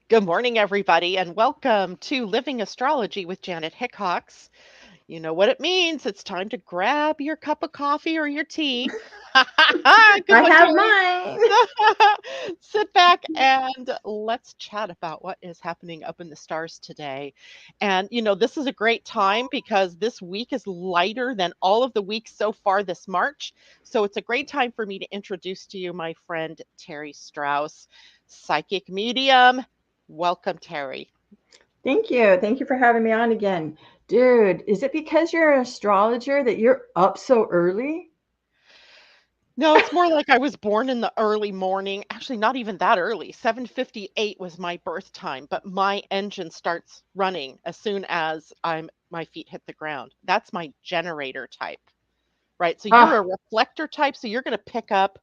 Good morning, everybody, and welcome to Living Astrology with Janet Hickox. You know what it means. It's time to grab your cup of coffee or your tea. Good I one, have Terry. mine. Sit back and let's chat about what is happening up in the stars today. And, this is a great time because this week is lighter than all of the weeks so far this March. So it's a great time for me to introduce to you my friend Terri Strauss, psychic medium. Welcome, Terry. Thank you. Thank you for having me on again. Dude, is it because you're an astrologer that you're up so early? No, it's more like I was born in the early morning. Actually, not even that early. 7:58 was my birth time, but my engine starts running as soon as my feet hit the ground. That's my generator type, right? So you're a Ah, reflector type, so you're going to pick up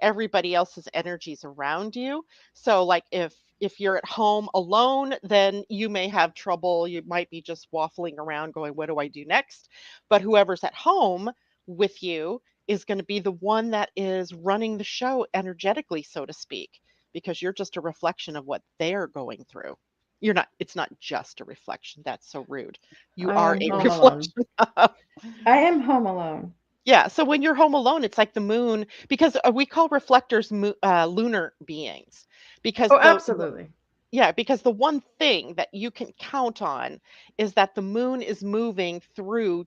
everybody else's energies around you. So like if you're at home alone, then you may have trouble. You might be just waffling around going, what do I do next? But whoever's at home with you is going to be the one that is running the show energetically, so to speak, because you're just a reflection of what they're going through. You're not, it's not just a reflection. That's so rude. You I are am a home alone. reflection. I am home alone. Yeah, so when you're home alone, it's like the moon because we call reflectors lunar beings because Oh, absolutely. yeah, because the one thing that you can count on is that the moon is moving through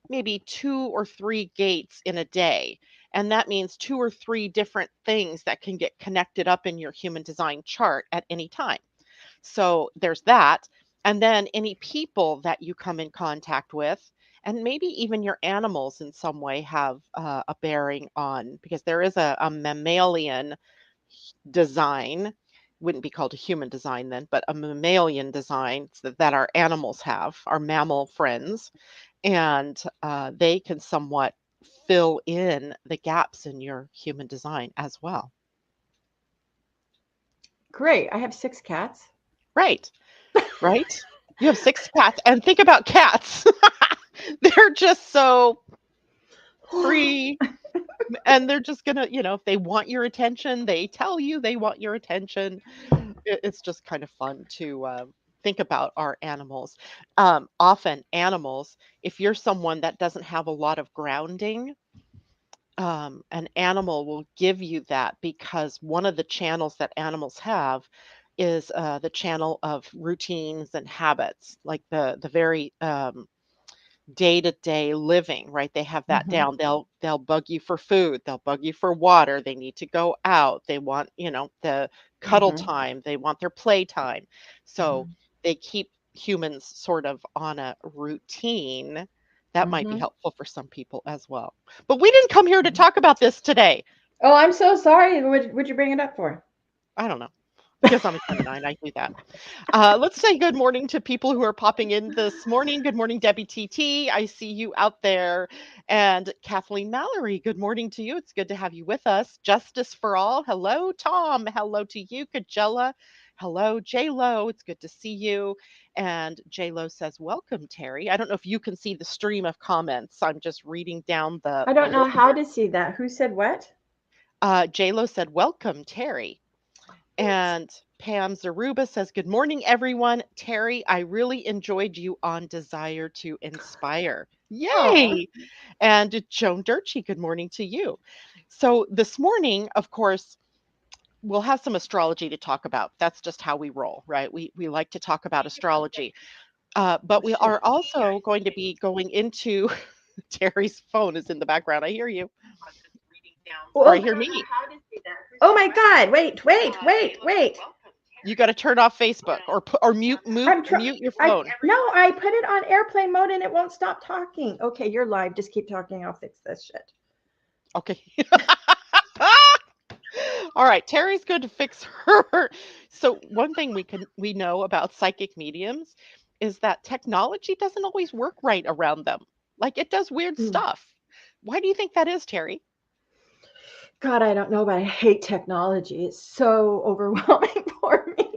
maybe two or three gates in a day. And that means two or three different things that can get connected up in your human design chart at any time. So there's that. And then any people that you come in contact with, and maybe even your animals in some way have a bearing on, because there is a mammalian design, wouldn't be called a human design then, but a mammalian design that our animals have, our mammal friends, and they can somewhat fill in the gaps in your human design as well. Great. I have 6 cats. Right. Right? You have 6 cats, and think about cats. They're just so free, and they're just gonna, if they want your attention, they tell you they want your attention. It's just kind of fun to, think about our animals. Often animals, if you're someone that doesn't have a lot of grounding, an animal will give you that because one of the channels that animals have is, the channel of routines and habits, like the very, day-to-day living, right? They have that Hmm. down. They'll bug you for food, they'll bug you for water, they need to go out, they want, the cuddle Hmm. time, they want their play time. So Hmm. they keep humans sort of on a routine. That might be Hmm. helpful for some people as well. But we didn't come here to talk about this today. Oh, I'm so sorry. What'd you bring it up for? I don't know. Because I'm a Gemini, I do that. Let's say good morning to people who are popping in this morning. Good morning, Debbie TT. I see you out there. And Kathleen Mallory, good morning to you. It's good to have you with us. Justice for All. Hello, Tom. Hello to you, Kajella. Hello, J Lo. It's good to see you. And J Lo says, welcome, Terry. I don't know if you can see the stream of comments. I'm just reading down the, I the don't know list how here. to see that. Who said what? J Lo said, welcome, Terry. Thanks. And Pam Zaruba says, good morning, everyone. Terry, I really enjoyed you on Desire to Inspire. Oh, Yay! And Joan Durchie, good morning to you. So this morning, of course, we'll have some astrology to talk about. That's just how we roll, right? We like to talk about astrology. oh But we shit. are also going to be going into Terry's phone is in the background. I hear you. Or I Oh, hear me. oh my God. Wait. You got to turn off Facebook or I'm trying. mute your I phone. No, I put it on airplane mode and it won't stop talking. Okay, you're live. Just keep talking. I'll fix this shit. Okay. All right, Terry's good to fix her. So one thing we know about psychic mediums is that technology doesn't always work right around them. Like it does weird Mm. stuff. Why do you think that is, Terry? God, I don't know, but I hate technology. It's so overwhelming for me.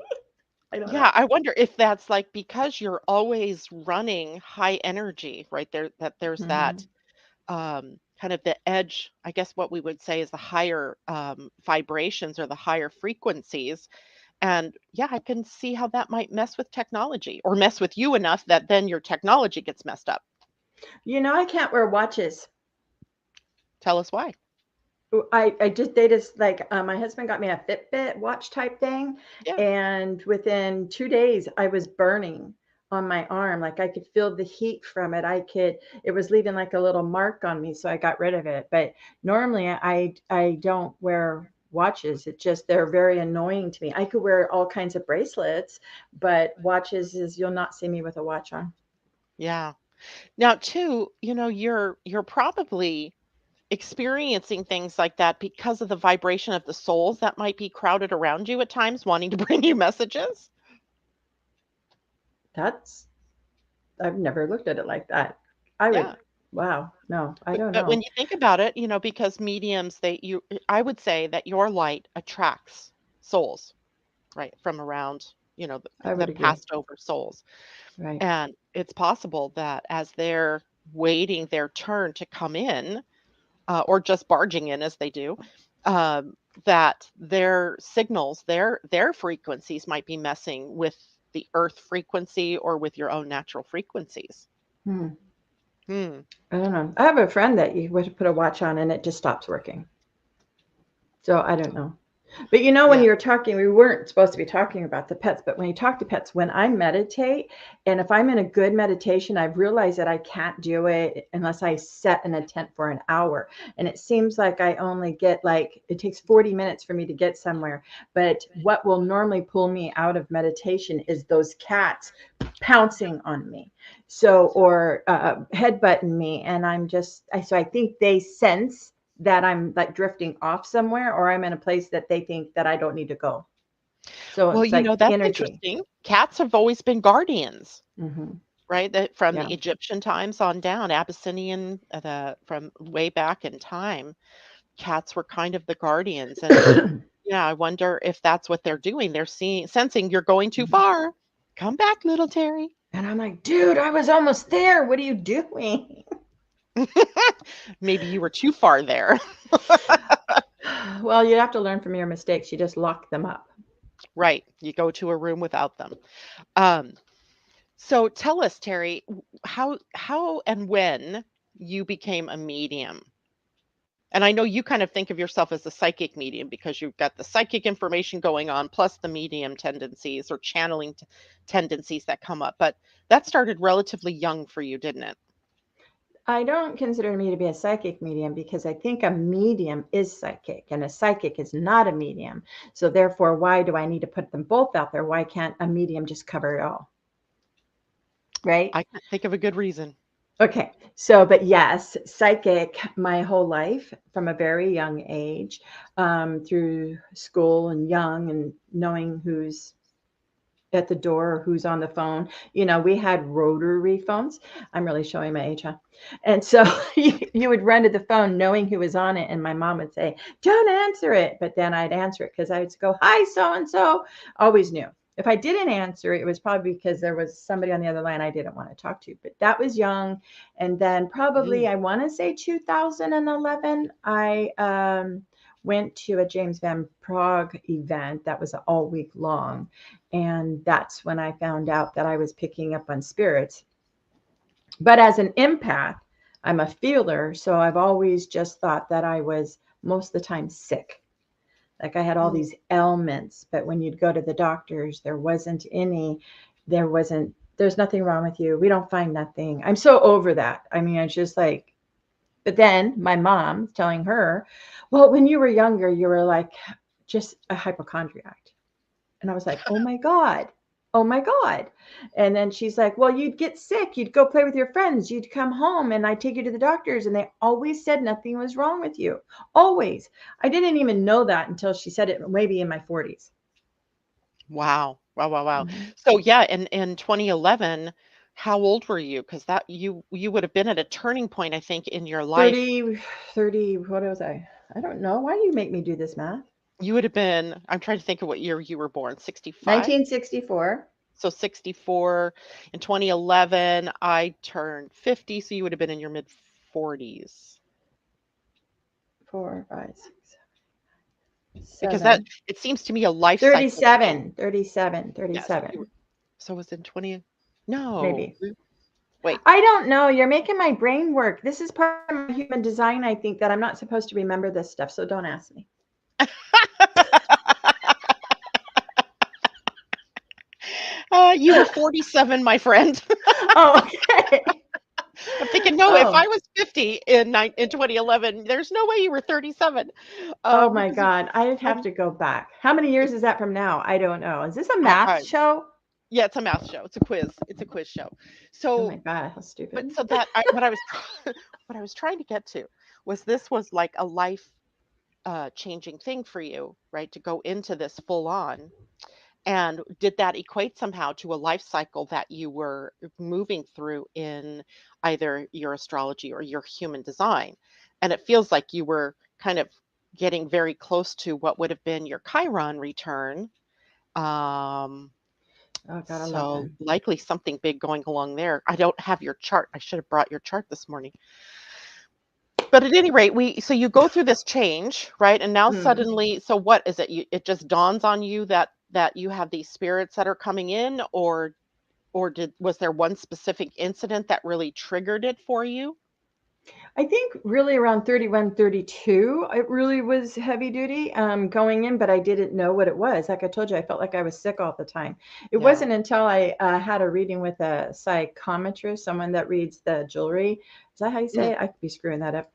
I don't know. Yeah, I wonder if that's like because you're always running high energy, right? There's that Hmm. kind of the edge, I guess what we would say is the higher vibrations or the higher frequencies. And yeah, I can see how that might mess with technology or mess with you enough that then your technology gets messed up. I can't wear watches. Tell us why. I just they just like my husband got me a Fitbit watch type thing, Yeah. and within 2 days I was burning on my arm. Like I could feel the heat from it. It was leaving like a little mark on me, so I got rid of it. But normally I don't wear watches. It just they're very annoying to me. I could wear all kinds of bracelets, but watches is you'll not see me with a watch on. Yeah. Now, too, you're probably experiencing things like that because of the vibration of the souls that might be crowded around you at times, wanting to bring you messages. That's I've never looked at it like that. I would Yeah. wow, no, I But don't but when know. you think about it, because mediums, I would say that your light attracts souls, right, from around, I the would agree. passed over souls. Right. And it's possible that as they're waiting their turn to come in, or just barging in as they do, um, that their signals, their frequencies might be messing with the earth frequency or with your own natural frequencies. Hmm. Hmm. I don't know. I have a friend that you would put a watch on and it just stops working. So I don't know. But when Yeah. you were talking, we weren't supposed to be talking about the pets, but when you talk to pets, when I meditate, and if I'm in a good meditation, I've realized that I can't do it unless I set an intent for an hour. And it seems like I only get like, it takes 40 minutes for me to get somewhere. But what will normally pull me out of meditation is those cats pouncing on me. So, or headbutting me. And so I think they sense that I'm like drifting off somewhere or I'm in a place that they think that I don't need to go. So Well, it's like that's energy. interesting. Cats have always been guardians, Hmm. right? That from the Yeah. Egyptian times on down, Abyssinian, from way back in time, cats were kind of the guardians. And yeah, I wonder if that's what they're doing. They're sensing you're going too far. Come back, little Terry. And I'm like, dude, I was almost there. What are you doing? Maybe you were too far there. Well, you have to learn from your mistakes. You just lock them up. Right. You go to a room without them. Um, so tell us, Terry, how and when you became a medium. And I know you kind of think of yourself as a psychic medium because you've got the psychic information going on, plus the medium tendencies or channeling tendencies that come up. But that started relatively young for you, didn't it? I don't consider me to be a psychic medium because I think a medium is psychic and a psychic is not a medium. So therefore, why do I need to put them both out there? Why can't a medium just cover it all? Right? I can't think of a good reason. Okay. So, but yes, psychic my whole life from a very young age, through school and young and knowing who's at the door or who's on the phone. We had rotary phones. I'm really showing my age, huh? And so you would run to the phone knowing who was on it. And my mom would say, don't answer it. But then I'd answer it because I would go, hi, so and so. Always knew. If I didn't answer it, it was probably because there was somebody on the other line I didn't want to talk to. But that was young. And then probably, Mm. I want to say 2011, I went to a James Van Prague event that was all week long. And that's when I found out that I was picking up on spirits. But as an empath, I'm a feeler. So I've always just thought that I was most of the time sick. Like I had all Mm. these ailments, but when you'd go to the doctors, there's nothing wrong with you. We don't find nothing. I'm so over that. I mean, it's just like, but then my mom telling her, well, when you were younger, you were like just a hypochondriac. And I was like, oh my God. Oh my God. And then she's like, well, you'd get sick. You'd go play with your friends. You'd come home and I'd take you to the doctors. And they always said nothing was wrong with you. Always. I didn't even know that until she said it maybe in my 40s. Wow. Wow, wow, wow. Mhm. So yeah, in 2011, how old were you? Because that you would have been at a turning point, I think, in your life. 30, 30, what was I? I don't know. Why do you make me do this math? You would have been, I'm trying to think of what year you were born, 65? 1964. So 64. In 2011, I turned 50, so you would have been in your mid 40s. 4, 5, 6. Because that, 7, it seems to me a life cycle change. 37, 37, Yes, 37, so it was in 20, no, maybe. wait. I don't know. You're making my brain work. This is part of my human design, I think, that I'm not supposed to remember this stuff. So don't ask me. You were 47, my friend. Oh, okay. I'm thinking, no, if Oh, I was 50 in 2011, there's no way you were 37. oh my Because God. I'd have I'm, to go back. How many years is that from now? I don't know. Is this a I math show? yeah, it's a math show. It's a quiz. It's a quiz show. Oh my So, God, how but stupid. so that what I was what I was trying to get to was this was like a life changing thing for you, right? To go into this full on. And did that equate somehow to a life cycle that you were moving through in either your astrology or your human design? And it feels like you were kind of getting very close to what would have been your Chiron return. Um, Oh God, I love so him. likely something big going along there. I don't have your chart. I should have brought your chart this morning. But at any rate, we so you go through this change, right? And now Mm. suddenly, so what is it? It just dawns on you that you have these spirits that are coming in, or did was there one specific incident that really triggered it for you? I think really around 31, 32, it really was heavy duty going in, but I didn't know what it was. Like I told you, I felt like I was sick all the time. It Yeah. wasn't until I had a reading with a psychometrist, someone that reads the jewelry. Is that how you Mm. say it? I could be screwing that up.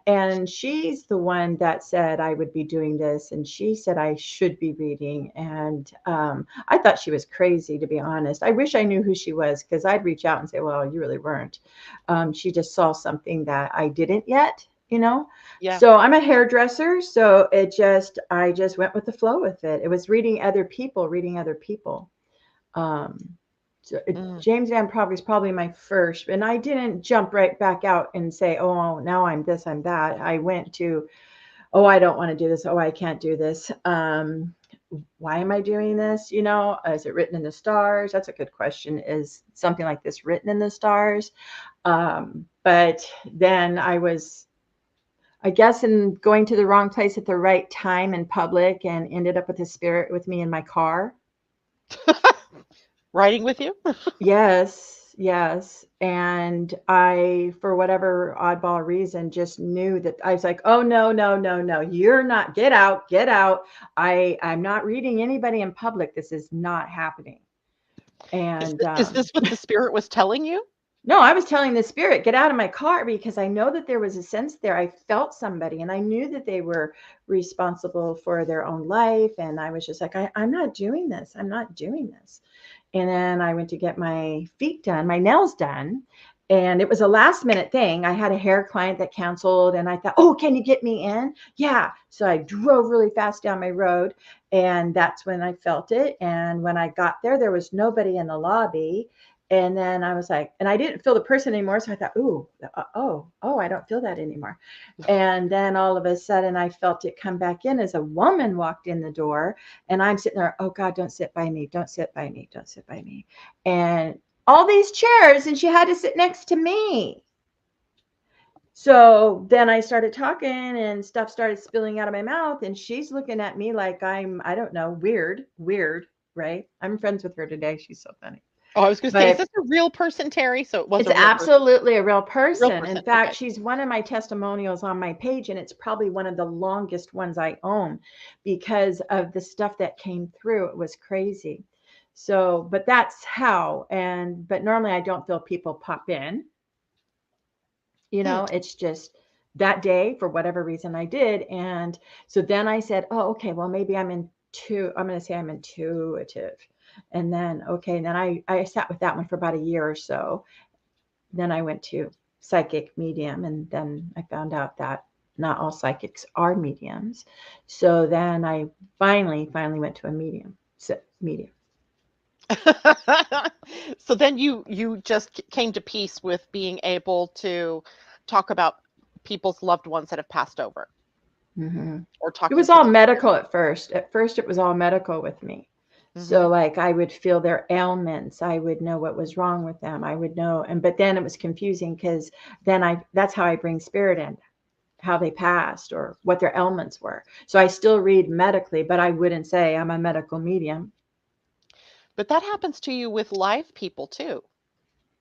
And she's the one that said I would be doing this, and she said I should be reading. And I thought she was crazy, to be honest. I wish I knew who she was because I'd reach out and say, well, you really weren't. She just saw something that I didn't yet, you know. Yeah. So I'm a hairdresser, so I just went with the flow with it. It was reading other people. Um, Mm. James Van Prague is probably my first, and I didn't jump right back out and say, "Oh, now I'm this, I'm that." I went to, "Oh, I don't want to do this. Oh, I can't do this. Why am I doing this? You know, is it written in the stars?" That's a good question. Is something like this written in the stars? But then I guess, in going to the wrong place at the right time in public and ended up with a spirit with me in my car. Riding with you? Yes, yes. And I, for whatever oddball reason, just knew that I was like, oh, no, no, no, no, you're not, get out, get out. I'm not reading anybody in public. This is not happening. And Is this what the spirit was telling you? no, I was telling the spirit, get out of my car because I know that there was a sense there. I felt somebody and I knew that they were responsible for their own life. And I was just like, I'm not doing this. I'm not doing this. And then I went to get my feet done, my nails done. And it was a last minute thing. I had a hair client that canceled, and I thought, oh, can you get me in? Yeah. So I drove really fast down my road, and that's when I felt it. And when I got there, there was nobody in the lobby. And then I was like, and I didn't feel the person anymore. So I thought, ooh, oh, I don't feel that anymore. And then all of a sudden, I felt it come back in as a woman walked in the door. And I'm sitting there, oh God, don't sit by me. Don't sit by me. Don't sit by me. And all these chairs, and she had to sit next to me. So then I started talking and stuff started spilling out of my mouth. And she's looking at me like I don't know, weird, right? I'm friends with her today. She's so funny. Oh, I was going to say, is But this a real person, Terry? So it was it's a real person. absolutely a real Real person. In person. fact, Okay. she's one of my testimonials on my page, and it's probably one of the longest ones I own because of the stuff that came through. It was crazy. So, but that's how. But normally I don't feel people pop in, Hmm. it's just that day for whatever reason I did. And so then I said, oh, okay, well, maybe I'm going to say I'm intuitive. And then, okay. And then I sat with that one for about a year or so. Then I went to psychic medium, and then I found out that not all psychics are mediums. So then I finally went to a medium. So, medium. So then you just came to peace with being able to talk about people's loved ones that have passed over, Hmm. or It talking was to all the spirit. medical at first. At first, it was all medical with me. Hmm. So, like, I would feel their ailments. I would know what was wrong with them. I would know, but then it was confusing because then that's how I bring spirit in. how they passed or what their ailments were. So I still read medically, but I wouldn't say I'm a medical medium. But that happens to you with live people too.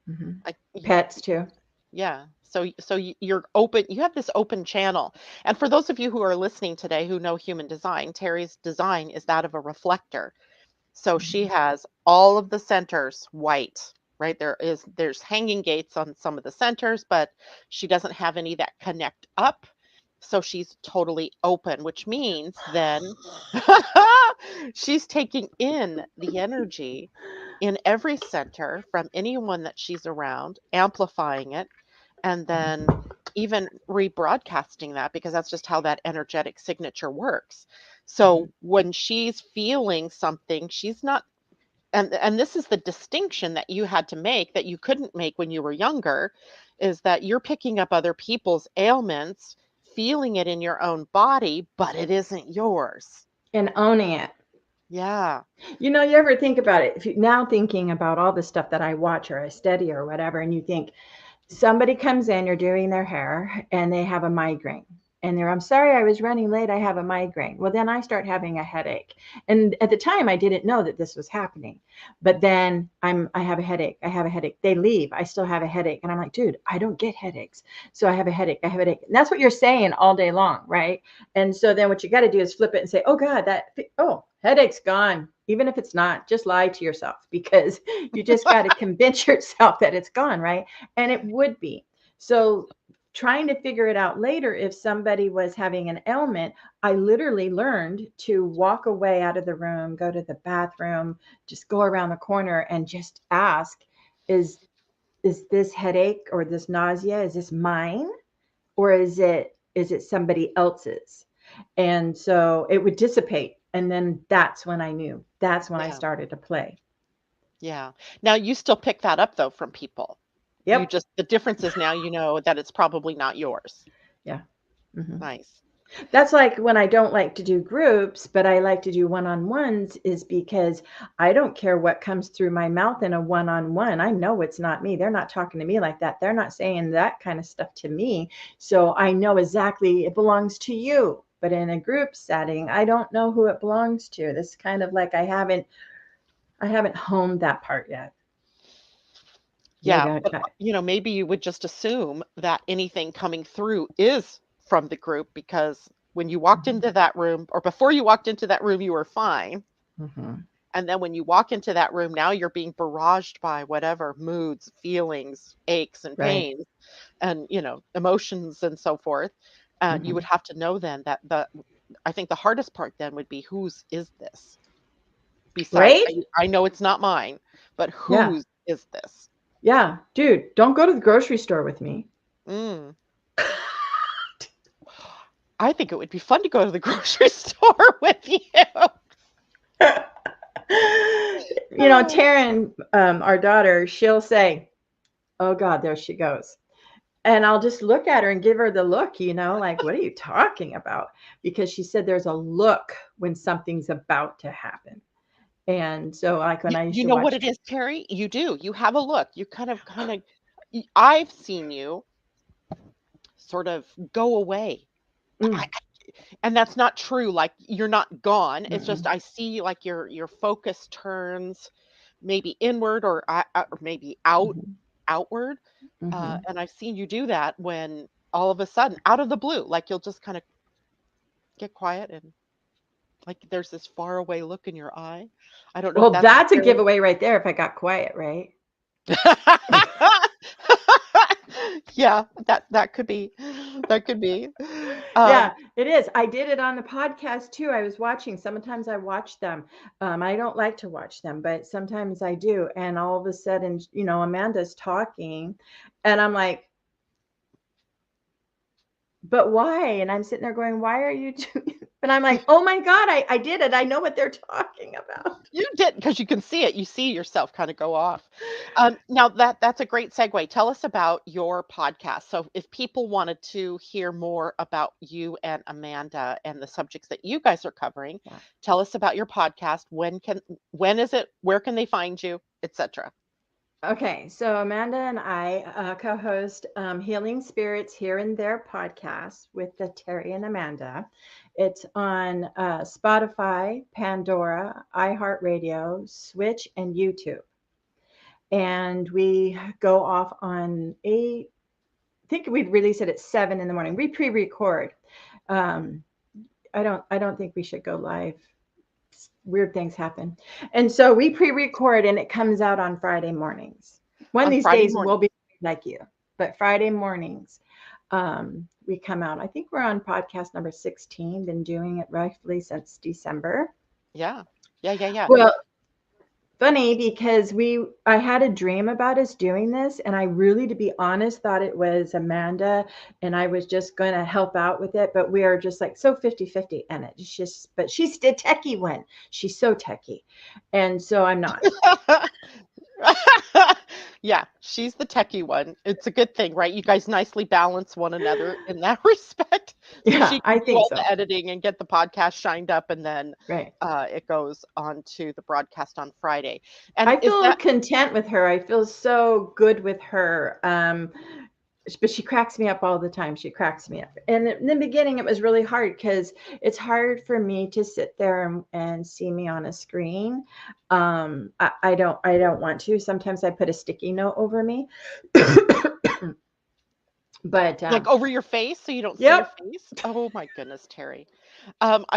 Hmm. Like, Pets too. yeah. You're open, you have this open channel. And for those of you who are listening today who know human design, Terry's design is that of a reflector. So she Hmm. has all of the centers white, right? There's hanging gates on some of the centers, but she doesn't have any that connect up. So she's totally open, which means then she's taking in the energy in every center from anyone that she's around, amplifying it, and then even rebroadcasting that, because that's just how that energetic signature works. Hmm. So when she's feeling something, she's not, and this is the distinction that you had to make that you couldn't make when you were younger, is that you're picking up other people's ailments, feeling it in your own body, but it isn't yours. And owning it. Yeah. You know, you ever think about it? If you now thinking about all the stuff that I watch or I study or whatever, and you think somebody comes in, you're doing their hair, and they have a migraine. And they're, I'm sorry, I was running late. I have a migraine. Well, then I start having a headache. And at the time, I didn't know that this was happening. But then I have a headache. I have a headache. They leave. I still have a headache. And I'm like, dude, I don't get headaches. So I have a headache. I have a headache. And that's what you're saying all day long, right? And so then what you got to do is flip it and say, oh God, headache's gone. Even if it's not, just lie to yourself, because you just got to convince yourself that it's gone, right? And it would be. So trying to figure it out later, if somebody was having an ailment, I literally learned to walk away out of the room, go to the bathroom, just go around the corner and just ask, is is this headache or this nausea, is this mine, or is it somebody else's? And so it would dissipate, and then that's when I knew, that's when I Yeah. started to play. Yeah. Now you still pick that up though from people. You Yep. just, the difference is now you know that it's probably not yours. Yeah. Hmm. Nice. That's like when I don't like to do groups, but I like to do one-on-ones, is because I don't care what comes through my mouth in a one-on-one. I know it's not me. They're not talking to me like that. They're not saying that kind of stuff to me. So I know exactly it belongs to you. But in a group setting, I don't know who it belongs to. This kind of like I haven't honed that part yet. Yeah, Maybe but maybe you would just assume that anything coming through is from the group, because when you walked Mhm, into that room, or before you walked into that room, you were fine. mhm. And then when you walk into that room, now you're being barraged by whatever moods, feelings, aches and Right. pains, and emotions and so forth. You would Mhm. have to know then that I think the hardest part then would be, whose is this? Besides, Right? I know it's not mine, but Yeah. whose is this? Yeah. Dude, don't go to the grocery store with me. Mm. I think it would be fun to go to the grocery store with you. Oh, Taryn, our daughter, she'll say, oh God, there she goes. And I'll just look at her and give her the look, like, what are you talking about? Because she said there's a look when something's about to happen. And so, like, when you, I used you to know what watch, it is, Terry? You do. You have a look. You kind of, I've seen you sort of go away. I, mm, and that's not true. Like, you're not gone. It's just, mm-mm, I see like your focus turns maybe inward, or maybe mm-hmm, outward. mm-hmm. And I've seen you do that when all of a sudden, out of the blue, like you'll just kind of get quiet, and like there's this far away look in your eye. I don't know if Well, that's that's a Terry. giveaway right there if I got quiet, right? Yeah, that could be. That could be. Um, Yeah, it is. I did it on the podcast too. I was watching. Sometimes I watch them. I don't like to watch them, but sometimes I do. And all of a sudden, Amanda's talking, and I'm like, but why? And I'm sitting there going, why are you doing? And I'm like, oh my God, I did it. I know what they're talking about. you did, because you can see it. You see yourself kind of go off. Now that's a great segue. Tell us about your podcast. So if people wanted to hear more about you and Amanda and the subjects that you guys are covering, Yeah. tell us about your podcast. When is it? Where can they find you, etc.? Okay, so Amanda and I co-host Healing Spirits Here and There podcast with the Terry and Amanda. It's on Spotify, Pandora, iHeartRadio, Switch, and YouTube. And we go off on I think we'd release it at 7 in the morning. We pre-record. Um, I don't think we should go live. Weird things happen. And so we pre-record and it comes out on Friday mornings. One of On these Friday days morning. we'll be like you, but Friday mornings we come out. I think we're on podcast number 16, been doing it roughly since December. Yeah. Yeah, yeah, yeah. Well, funny because I had a dream about us doing this, and I really, to be honest, thought it was Amanda and I was just going to help out with it, but we are just like so 50-50 in it. It's just, but she's the techie one. She's so techie. And so I'm not. Yeah, she's the techie one. It's a good thing, right? You guys nicely balance one another in that respect. So Yeah, she can I do think all so. the editing and get the podcast shined up, and then Right. it goes on to the broadcast on Friday. And I is feel that content with her. I feel so good with her. But she cracks me up all the time. She cracks me up. And in the beginning, it was really hard because it's hard for me to sit there and see me on a screen. I don't want to. Sometimes I put a sticky note over me. But like over your face so you don't see your yep. face? Oh my goodness, Terry.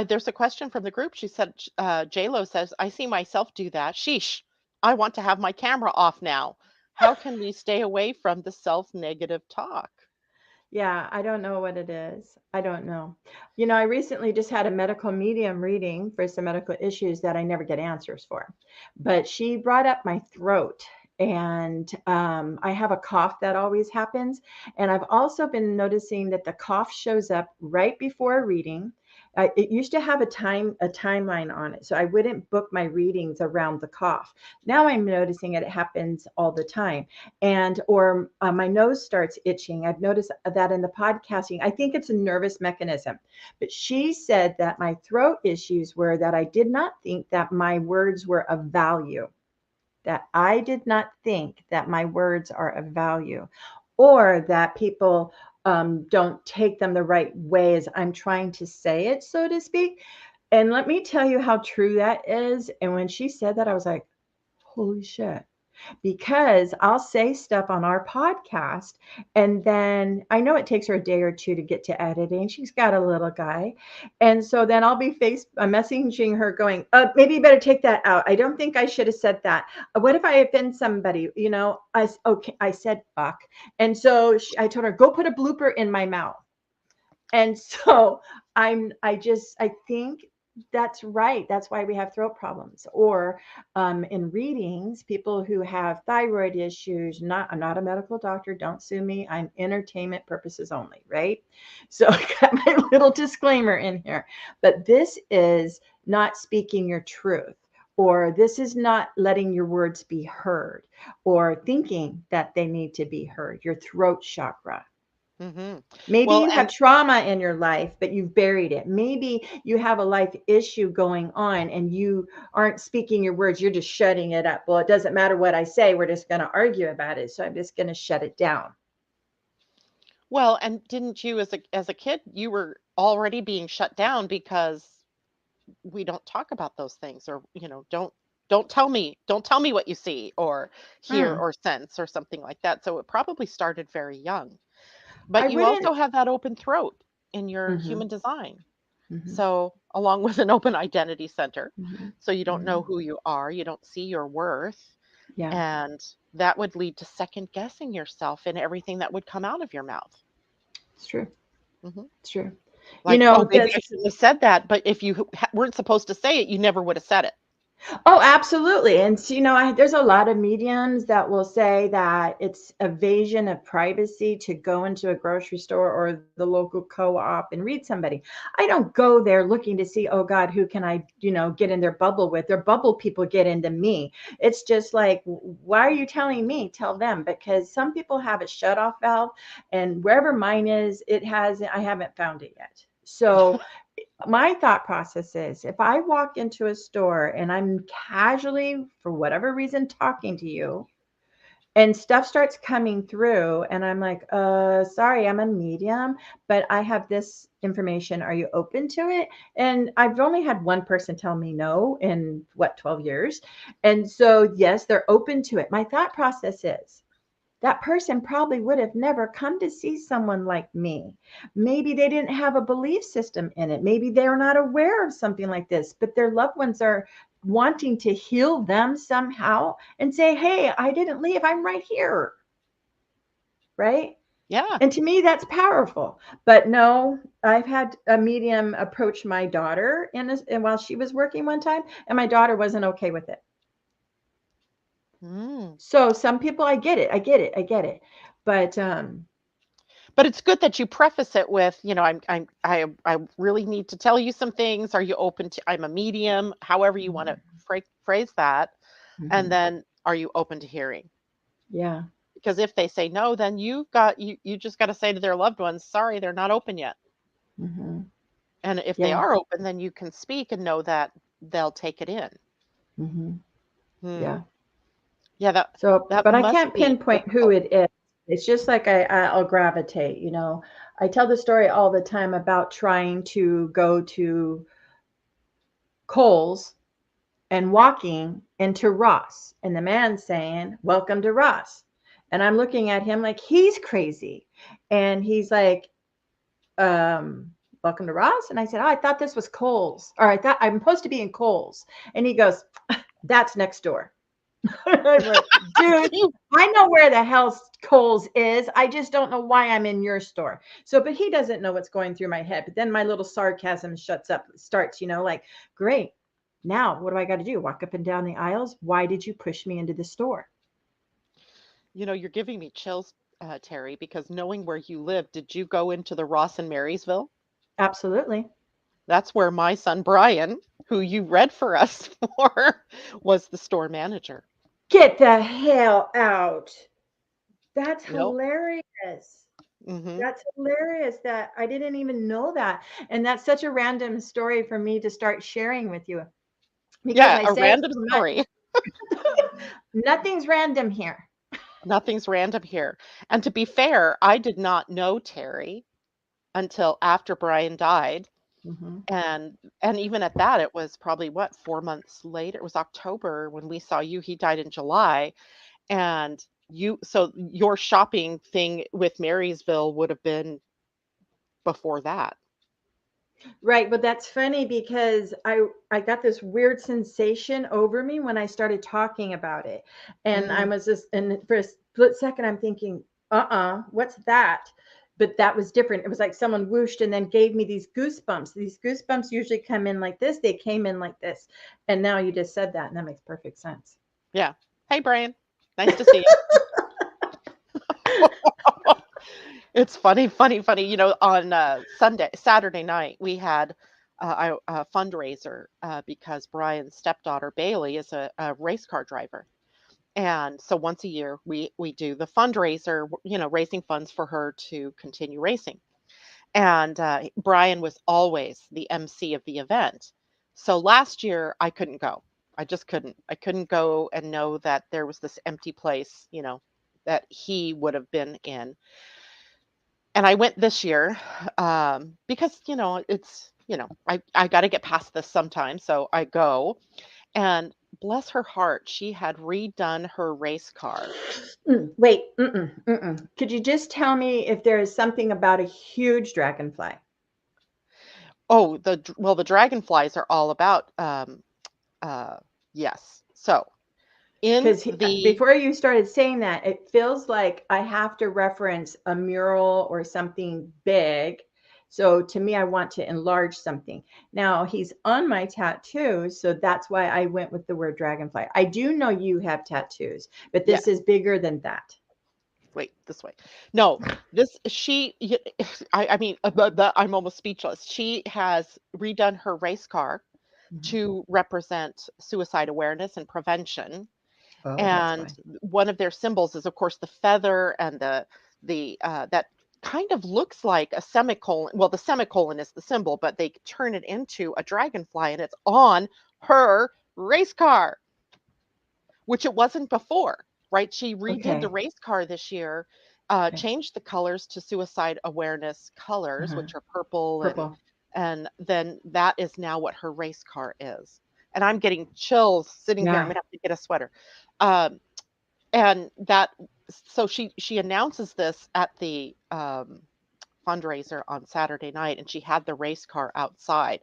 There's a question from the group. She said, Lo says, I see myself do that. Sheesh, I want to have my camera off now. How can we stay away from the self-negative talk? Yeah, I don't know what it is. I don't know. I recently just had a medical medium reading for some medical issues that I never get answers for. But she brought up my throat, and I have a cough that always happens. And I've also been noticing that the cough shows up right before a reading. It used to have a timeline on it, so I wouldn't book my readings around the cough. Now I'm noticing it happens all the time, and or my nose starts itching. I've noticed that in the podcasting. I think it's a nervous mechanism. But she said that my throat issues were that I did not think that my words were of value. That I did not think that my words are of value, or that people don't take them the right way as I'm trying to say it, so to speak. And let me tell you how true that is. And when she said that, I was like, holy shit, because I'll say stuff on our podcast, and then I know it takes her a day or two to get to editing. She's got a little guy. And so then I'll be messaging her going, maybe you better take that out. I don't think I should have said that. What if I offend somebody? Okay, I said fuck. And so I told her, go put a blooper in my mouth. And so I think that's right. That's why we have throat problems. Or in readings, people who have thyroid issues, I'm not a medical doctor, don't sue me. I'm entertainment purposes only, right? So I got my little disclaimer in here. But this is not speaking your truth, or this is not letting your words be heard, or thinking that they need to be heard, your throat chakra. Hmm. Maybe Well, you have and trauma in your life, but you've buried it. Maybe you have a life issue going on and you aren't speaking your words. You're just shutting it up. Well, it doesn't matter what I say. We're just going to argue about it. So I'm just going to shut it down. and didn't you as a kid, you were already being shut down because we don't talk about those things, or don't tell me what you see or hear Hmm. or sense or something like that. So it probably started very young. I But you wouldn't. also have that open throat in your Hmm. human design. Hmm. So, along with an open identity center. Hmm. So, you don't know Hmm. who you are, you don't see your worth. Yeah, And that would lead to second guessing yourself in everything that would come out of your mouth. it's true. Hmm. It's true. Like, oh, maybe I That's shouldn't have said that. But if you weren't supposed to say it, you never would have said it. Oh, absolutely. And so, there's a lot of mediums that will say that it's evasion of privacy to go into a grocery store or the local co-op and read somebody. I don't go there looking to see, oh God, who can I, get in their bubble with? Their bubble people get into me. It's just like, why are you telling me? Tell them, because some people have a shut off valve, and wherever mine is, I haven't found it yet. So my thought process is, if I walk into a store and I'm casually, for whatever reason, talking to you, and stuff starts coming through, and I'm like, sorry, I'm a medium, but I have this information. Are you open to it? And I've only had one person tell me no in what, 12 years. And so, yes, they're open to it. My thought process is, that person probably would have never come to see someone like me. Maybe they didn't have a belief system in it. Maybe they're not aware of something like this, but their loved ones are wanting to heal them somehow and say, hey, I didn't leave. I'm right here. Right. Yeah. And to me, that's powerful. But no, I've had a medium approach my daughter and while she was working one time, and my daughter wasn't okay with it. Mm. So some people, I get it. I get it. I get it. But But it's good that you preface it with, I really need to tell you some things. Are you open to, I'm a medium, however you want to phrase that. And mhm, then, are you open to hearing? yeah. Because if they say no, then you just got to say to their loved ones, sorry, they're not open yet. Mhm. And if they Yeah. are open, then you can speak and know that they'll take it in. Mhm. Hmm. Yeah. Yeah, So, that but I must can't be pinpoint who difficult. it is. It's just like I'll gravitate, you know. I tell the story all the time about trying to go to Kohl's and walking into Ross, and the man saying, "Welcome to Ross." And I'm looking at him like he's crazy. And he's like, welcome to Ross. And I said, oh, I thought this was Kohl's, or I thought I'm supposed to be in Kohl's. And he goes, that's next door. I'm like, dude, You, I know where the hell Kohl's is. I just don't know why I'm in your store. So, but he doesn't know what's going through my head. But then my little sarcasm shuts up, starts, like, great. Now, what do I got to do? Walk up and down the aisles? Why did you push me into the store? you're giving me chills, Terry, because knowing where you live, did you go into the Ross in Marysville? Absolutely. That's where my son Brian, who you read for us for, was the store manager. Get the hell out. That's Yep. hilarious. Hmm. That's hilarious that I didn't even know that. And that's such a random story for me to start sharing with you because Yeah, I a say random story. nothing's random here. Nothing's random here. And to be fair, I did not know Terry until after Brian died. Mhm. And even at that, it was probably what, 4 months later. It was October when we saw you. He died in July. And so your shopping thing with Marysville would have been before that. Right, but that's funny because I got this weird sensation over me when I started talking about it. And I Mm. was just and for a split second I'm thinking, what's that?" But that was different. It was like someone whooshed and then gave me these goosebumps. These goosebumps usually come in like this. They came in like this. And now you just said that and that makes perfect sense. Yeah. Hey, Brian. Nice to see you. It's funny, funny, funny. On Saturday night, we had a fundraiser because Brian's stepdaughter Bailey is a race car driver, and so once a year we do the fundraiser, raising funds for her to continue racing. And Brian was always the MC of the event. So last year I couldn't go. I just couldn't. I couldn't go and know that there was this empty place, that he would have been in. And I went this year because it's I got to get past this sometime, so I go. And bless her heart, she had redone her race car. Wait, could you just tell me if there is something about a huge dragonfly? Oh, the dragonflies are all about uh yes. So in Because the before you started saying that, it feels like I have to reference a mural or something big. So to me, I want to enlarge something. Now he's on my tattoo, so that's why I went with the word dragonfly. I do know you have tattoos, but yeah, this is bigger than that. wait, this way. No, this she I mean I'm almost speechless. She has redone her race car Mhm. to represent suicide awareness and prevention. Oh, that's And why. one of their symbols is, of course, the feather and the that kind of looks like a semicolon. Well, the semicolon is the symbol, but they turn it into a dragonfly, and it's on her race car, which it wasn't before. right? She redid the Okay. race car this year, Okay. changed the colors to suicide awareness colors, Uh-huh. which are purple, Purple. and then that is now what her race car is. And I'm getting chills sitting here. I'm Yeah. gonna have to get a sweater. Um, and that so she announces this at the fundraiser on Saturday night, and she had the race car outside.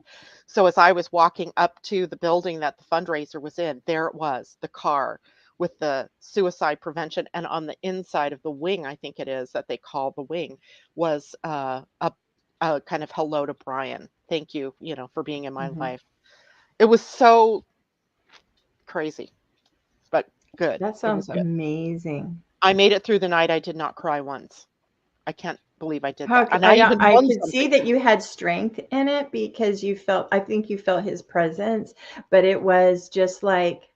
So as I was walking up to the building that the fundraiser was in, there it was, the car with the suicide prevention, and on the inside of the wing, I think it is that they call the wing, was a kind of hello to Brian. Thank you, for being in my Hmm. life. It was so crazy, but good. That It sounds was good. amazing. I made it through the night. I did not cry once. I can't believe I did How that. c And I even I won could see something. that you had strength in it because you felt I think you felt his presence, but it was just like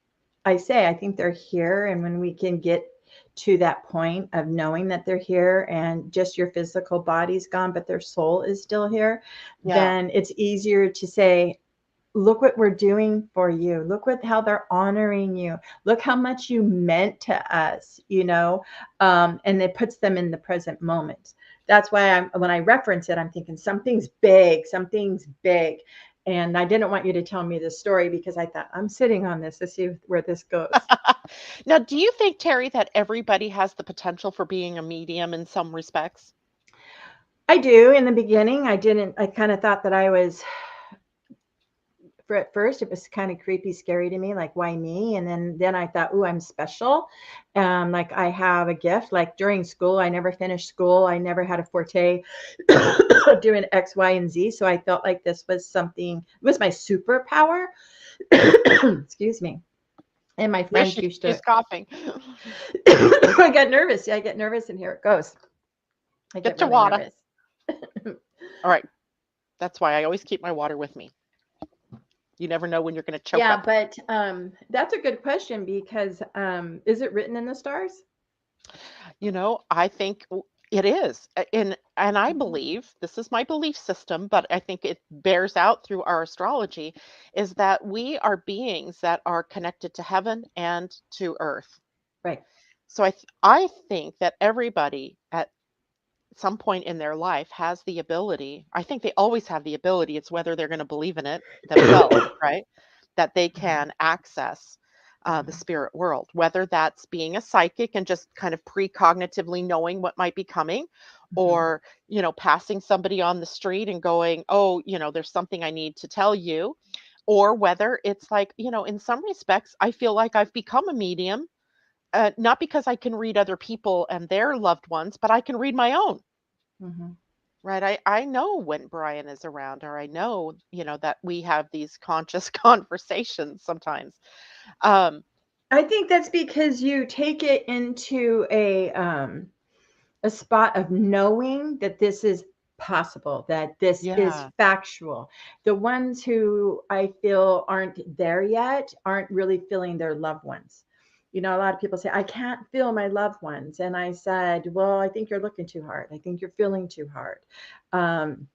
I say, I think they're here, and when we can get to that point of knowing that they're here and just your physical body's gone, but their soul is still here, Yeah. then it's easier to say, look what we're doing for you. Look what how they're honoring you. Look how much you meant to us, and it puts them in the present moment. That's why when I reference it, I'm thinking something's big. And I didn't want you to tell me this story because I thought I'm sitting on this to see where this goes. Now, do you think, Terry, that everybody has the potential for being a medium in some respects? I do. In the beginning, I didn't. I kind of thought that I was for at first it was kind of creepy scary to me, like why me, and then I thought, oh, I'm special, like I have a gift. Like during school, I never finished school, I never had a forte of doing X, Y, and Z, so I felt like this was something, it was my superpower. Excuse me. And my Yes, friends used she's to coughing. I get nervous. Yeah, I get nervous, and here it goes. I get Get your really water. nervous. All right. That's why I always keep my water with me. You never know when you're going to choke Yeah, up. but that's a good question because is it written in the stars? I think it is. And I Mhm. believe, this is my belief system, but I think it bears out through our astrology, is that we are beings that are connected to heaven and to earth. Right. So I think that everybody at some point in their life has the ability. I think they always have the ability. It's whether they're going to believe in it themselves, right? That they Mhm. can access the Mhm. spirit world, whether that's being a psychic and just kind of precognitively knowing what might be coming, Mhm. or, passing somebody on the street and going, oh, there's something I need to tell you. Or whether it's like, in some respects, I feel like I've become a medium, not because I can read other people and their loved ones, but I can read my own. Mhm. Right. I know when Brian is around, or I know, that we have these conscious conversations sometimes. Um, I think that's because you take it into a spot of knowing that this is possible, that this is yeah. factual. The ones who I feel aren't there yet aren't really feeling their loved ones. A lot of people say, I can't feel my loved ones. And I said, well, I think you're looking too hard. I think you're feeling too hard. Um,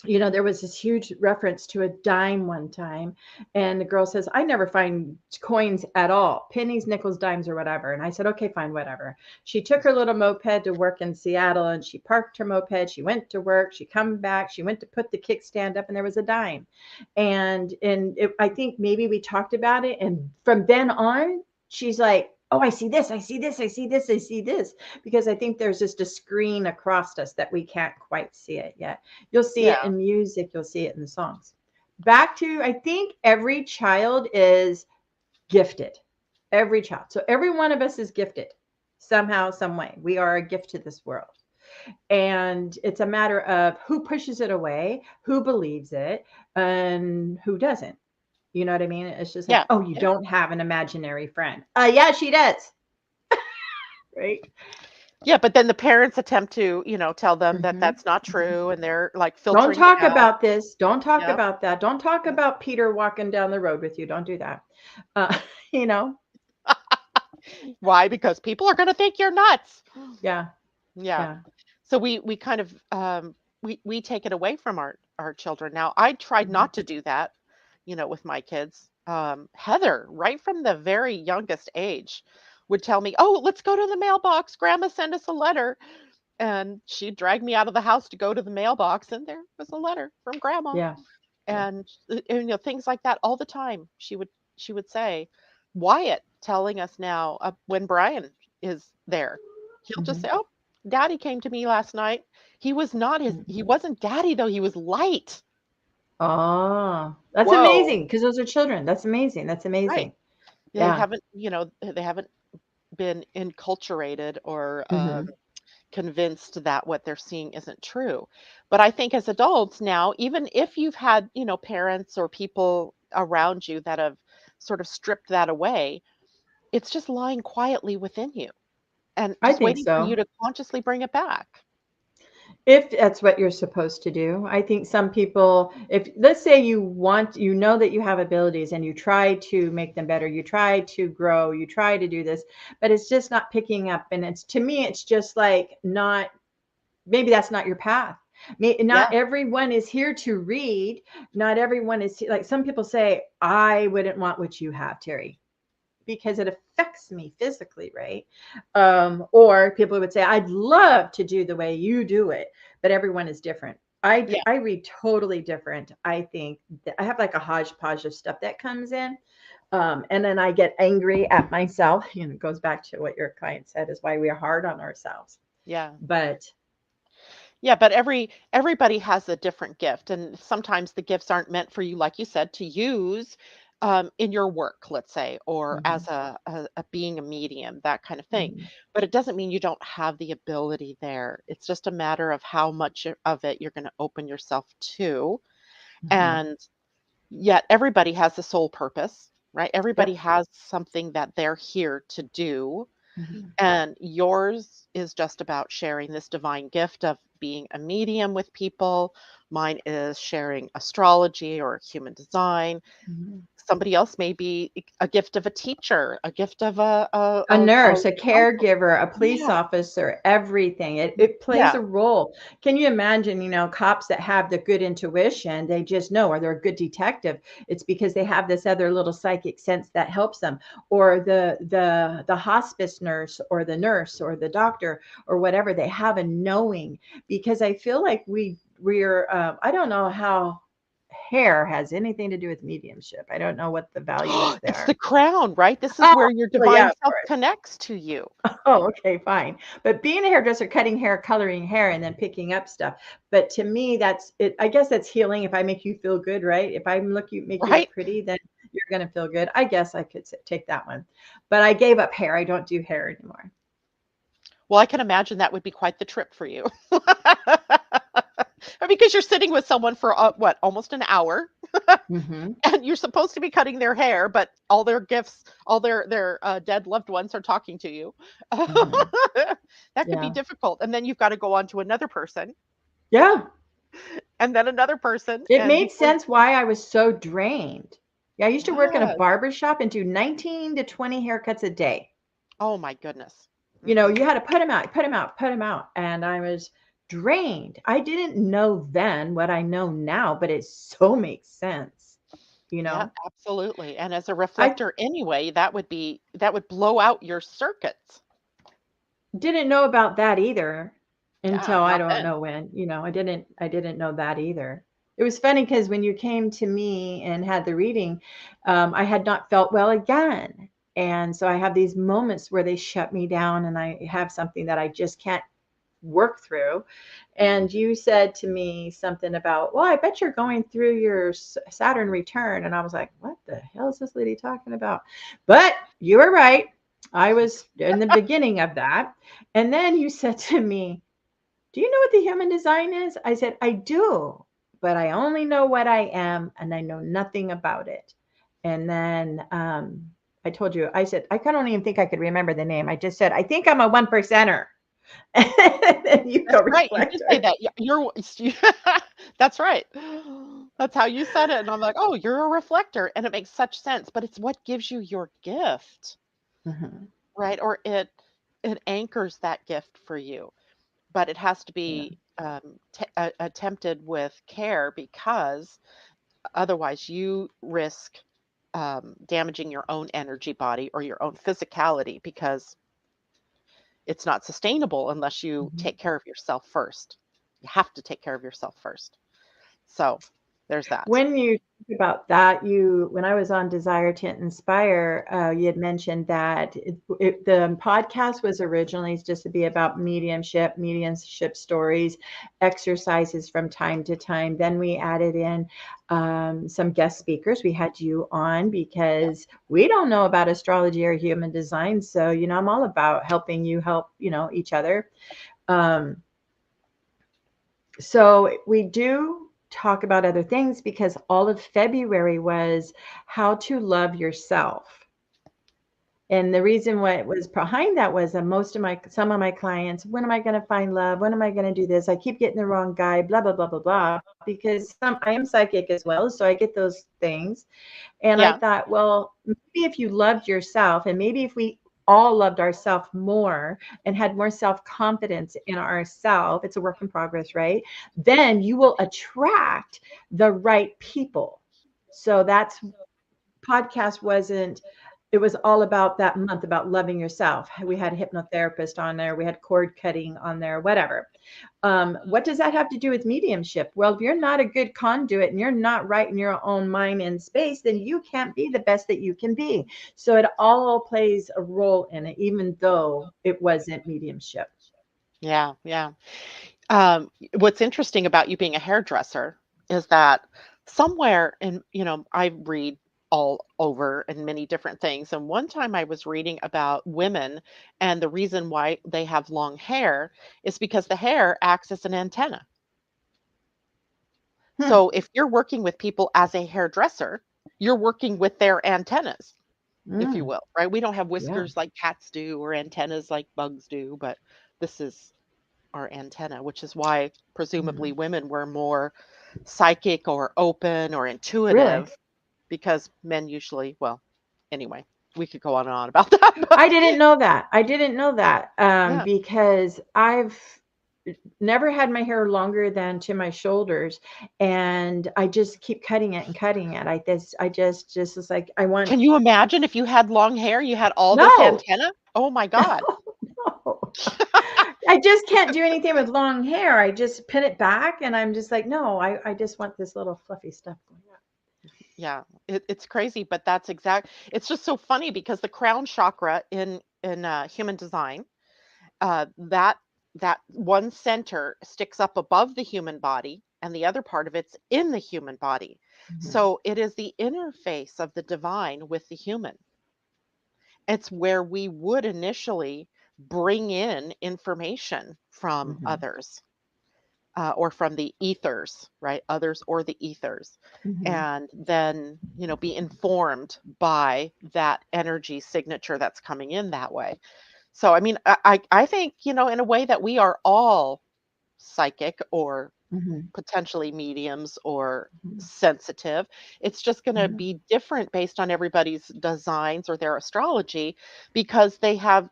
there was this huge reference to a dime one time, and the girl says, I never find coins at all, pennies, nickels, dimes, or whatever. And I said, okay, fine, whatever. She took her little moped to work in Seattle, and she parked her moped. She went to work. She come back. She went to put the kickstand up, and there was a dime. I think maybe we talked about it, and from then on, she's like, oh, I see this, I see this, I see this, I see this, because I think there's just a screen across us that we can't quite see it yet. You'll see Yeah. it in music, you'll see it in the songs. Back to, I think every child is gifted. Every child. So every one of us is gifted somehow, some way. We are a gift to this world. And it's a matter of who pushes it away, who believes it, and who doesn't. You know what I mean? It's just like, Yeah. oh, you Yeah. don't have an imaginary friend. Yeah, she does. Right. Yeah. But then the parents attempt to, tell them that Hmm. that's not Hmm. true, and they're like Don't filtering it talk out. about this. Don't talk Yep. about that. Don't talk Yep. about Peter walking down the road with you. Don't do that. Uh, you know, Why? Because people are going to think you're nuts. yeah, Yeah. yeah. So we kind of we take it away from our children. Now, I tried Mhm. not to do that, with my kids. Heather, right from the very youngest age, would tell me, "Oh, let's go to the mailbox. Grandma sent us a letter." And she'd drag me out of the house to go to the mailbox, and there was a letter from grandma. Yeah. Yeah. And things like that all the time. She would say, Wyatt telling us now, when Brian is there, he'll just Hmm. say, "Oh, Daddy came to me last night. He wasn't Daddy though. He was light." Oh, that's Whoa, amazing because those are children. That's amazing. That's right? amazing. They Yeah. haven't, they haven't been enculturated or Hmm. convinced that what they're seeing isn't true. But I think as adults now, even if you've had, parents or people around you that have sort of stripped that away, it's just lying quietly within you and I just think waiting for you so. to consciously bring it back. If that's what you're supposed to do. I think some people, if let's say you know that you have abilities and you try to make them better, you try to grow, you try to do this, but it's just not picking up. And it's, to me, it's just like not, maybe that's not your path. Yeah. Not everyone is here to read. Not everyone is like, some people say, I wouldn't want what you have, Terry, because it affects me physically, right? Or people would say, I'd love to do the way you do it, but everyone is different. Yeah. I read totally different. I think that I have like a hodgepodge of stuff that comes in. And then I get angry at myself. It goes back to what your client said, is why we are hard on ourselves. Yeah. But Yeah, but everybody has a different gift, and sometimes the gifts aren't meant for you, like you said, to use in your work, let's say, or as mhm, a being a medium, that kind of thing. mhm, But it doesn't mean you don't have the ability there. It's just a matter of how much of it you're going to open yourself to. mhm. And yet, everybody has a soul purpose, right? Everybody Yep. has something that they're here to do, Mhm, and yours is just about sharing this divine gift of being a medium with people. Mine is sharing astrology or human design. mhm. Somebody else may be a gift of a teacher, a gift of A a nurse, a counselor. caregiver, a police Yeah, officer, everything. It plays yeah, a role. Can you imagine, cops that have the good intuition, they just know, or they're a good detective. It's because they have this other little psychic sense that helps them. Or the hospice nurse or the nurse or the doctor or whatever, they have a knowing. Because I feel like we're I don't know how hair has anything to do with mediumship. I don't know what the value is it's the there. crown, right? This is Oh, where your well, yeah, divine of self course. connects to you, Oh, okay, fine. But being a hairdresser, cutting hair, coloring hair, and then picking up stuff. But to me, that's it. I guess that's healing. If I make you feel good, right? If I make you right? look pretty, then you're going to feel good. I guess I could take that one. But I gave up hair. I don't do hair anymore. Well, I can imagine that would be quite the trip for you. Because you're sitting with someone for what, almost an hour, Hmm. and you're supposed to be cutting their hair, but all their gifts, all their dead loved ones are talking to you. Hmm. That could be Yeah. difficult, and then you've got to go on to another person, Yeah. and then another person, It and made before, sense why I was so drained. Yeah. I used to work in a yeah. barber shop and do 19 to 20 haircuts a day. Oh my goodness. Mm-mm. You had to put them out, put them out, put them out. And I was drained. I didn't know then what I know now, but it so makes sense. You Yeah, know, absolutely. And as a I reflector anyway, that would blow out your circuits. didn't know about that either Yeah, until I not don't then. know when, I didn't know that either. It was funny because when you came to me and had the reading, I had not felt well again. And so I have these moments where they shut me down and I have something that I just can't work through. And you said to me something about, well, I bet you're going through your Saturn return. And I was like, what the hell is this lady talking about? But you were right. I was in the beginning of that. And then you said to me, do you know what the human design is? I said, I do, but I only know what I am and I know nothing about it. And then I told you, I said, I don't even think I could remember the name. I just said, I think I'm a one percenter. And then you That's go, right, you did say reflector. that. You're that's right. That's how you said it, and I'm like, "Oh, you're a reflector," and it makes such sense, but it's what gives you your gift, Mhm. right? Or it anchors that gift for you, but it has to Yeah. be, attempted with care because otherwise you risk damaging your own energy body or your own physicality, because it's not sustainable unless you Mhm. take care of yourself first. You have to take care of yourself first. So there's that. When you think about that, when I was on Desire to Inspire, you had mentioned that the podcast was originally just to be about mediumship stories, exercises from time to time. Then we added in some guest speakers. We had you on Yeah. because we don't know about astrology or human design. So, I'm all about helping you help, each other. Um, so we do talk about other things because all of February was how to love yourself. And the reason what was behind that was that some of my clients, when am I going to find love? When am I going to do this? I keep getting the wrong guy, blah, blah, blah, blah, blah. Because I am psychic as well. So I get those things. And I Yeah. thought, well, maybe if you loved yourself, and maybe if we all loved ourselves more and had more self-confidence in ourselves, it's a work in progress, right? Then you will attract the right people. So that's podcast wasn't, it was all about that month about loving yourself. We had a hypnotherapist on there, we had cord cutting on there, whatever. What does that have to do with mediumship? Well, if you're not a good conduit and you're not right in your own mind and space, then you can't be the best that you can be. So it all plays a role in it, even though it wasn't mediumship. Yeah. Yeah. What's interesting about you being a hairdresser is that somewhere in, I read all over and many different things. And one time I was reading about women, and the reason why they have long hair is because the hair acts as an antenna. Hmm. So if you're working with people as a hairdresser, you're working with their antennas, if you Mm, will, right? We don't have yeah. whiskers like cats do or antennas like bugs do, but this is our antenna, which is why presumably Mhm. women were more psychic or open or Really? intuitive, because men usually, well, anyway, we could go on and on about that, I but didn't know that. I didn't know that yeah. because I've never had my hair longer than to my shoulders, and I just keep cutting it and cutting it. I just was like, I want Can you imagine if you had long hair, you had all this no, antenna? Oh my God. no. I just can't do anything with long hair. I just pin it back, and I'm just like, no, I just want this little fluffy stuff going on. Yeah, it's crazy, but that's exact. It's just so funny because the crown chakra in human design, that one center sticks up above the human body, and the other part of it's in the human body. Mhm. So it is the interface of the divine with the human. It's where we would initially bring in information from Mhm. others, or from the ethers, right? Others or the ethers. Mhm. And then, be informed by that energy signature that's coming in that way. So, I mean, I think, in a way that we are all psychic or Mhm. potentially mediums or Mhm. sensitive. It's just going to Mhm. be different based on everybody's designs or their astrology, because they have,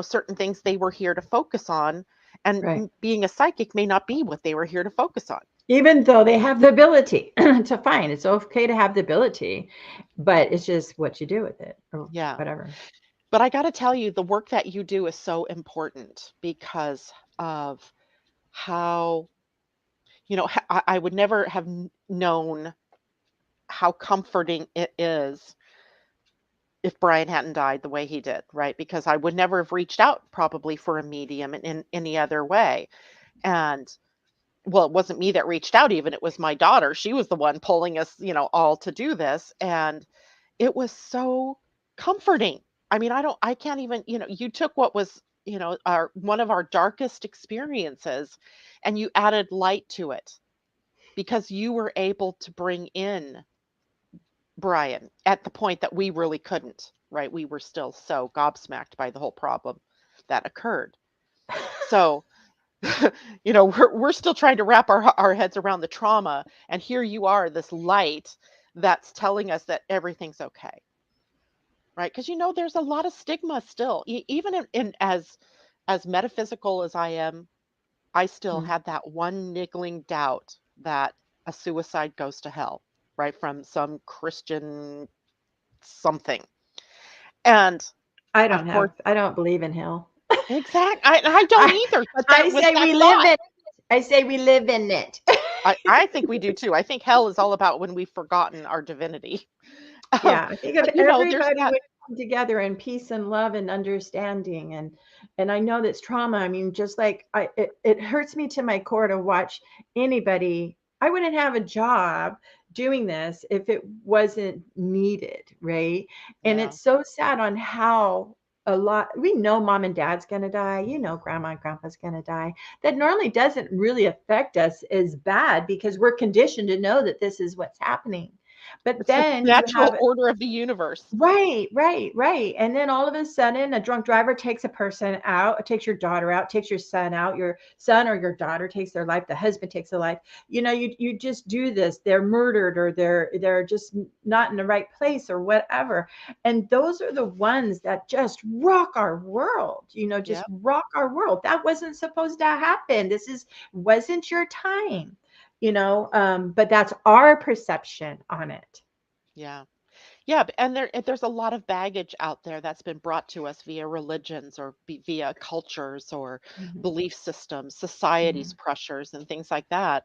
certain things they were here to focus on. And Right. being a psychic may not be what they were here to focus on. Even though they have the ability to find, it's okay to have the ability, but it's just what you do with it or Yeah. whatever. But I got to tell you, the work that you do is so important because of how, I would never have known how comforting it is if Brian hadn't died the way he did, right? Because I would never have reached out probably for a medium in any other way. And well, it wasn't me that reached out, even it was my daughter. She was the one pulling us, all to do this. And it was so comforting. I mean, I can't even, you took what was, our one of our darkest experiences, and you added light to it because you were able to bring in Brian at the point that we really couldn't, right? We were still so gobsmacked by the whole problem that occurred. So, we're still trying to wrap our heads around the trauma, and here you are, this light that's telling us that everything's okay, right? Because there's a lot of stigma still, even in as metaphysical as I am. I still Mm. had that one niggling doubt that a suicide goes to hell, right? From some Christian something. And of course, I don't believe in hell. I don't I, either, but I that was say that we live thought. in, I say we live in it. I think we do too. I think hell is all about when we've forgotten our divinity. Yeah, I think if But there's everybody that. would come together in peace and love and understanding, and I know that's trauma. I mean, just like it hurts me to my core to watch anybody. I wouldn't have a job doing this if it wasn't needed, right? And Yeah, it's so sad on how a lot we know mom and dad's going to die, you know, grandma and grandpa's going to die. That normally doesn't really affect us as bad because we're conditioned to know that this is what's happening. But it's the then you natural have order of the universe. right, right, right. And then all of a sudden, a drunk driver takes a person out, takes your daughter out, takes your son out, your son or your daughter takes their life, the husband takes their life. You know, you just do this. They're murdered or they're just not in the right place or whatever. And those are the ones that just rock our world, you know, just Yep, rock our world. That wasn't supposed to happen. This is wasn't your time, you know, but that's our perception on it. yeah. Yeah, and there's a lot of baggage out there that's been brought to us via religions or via cultures or Mhm, belief systems, society's mhm, pressures, and things like that.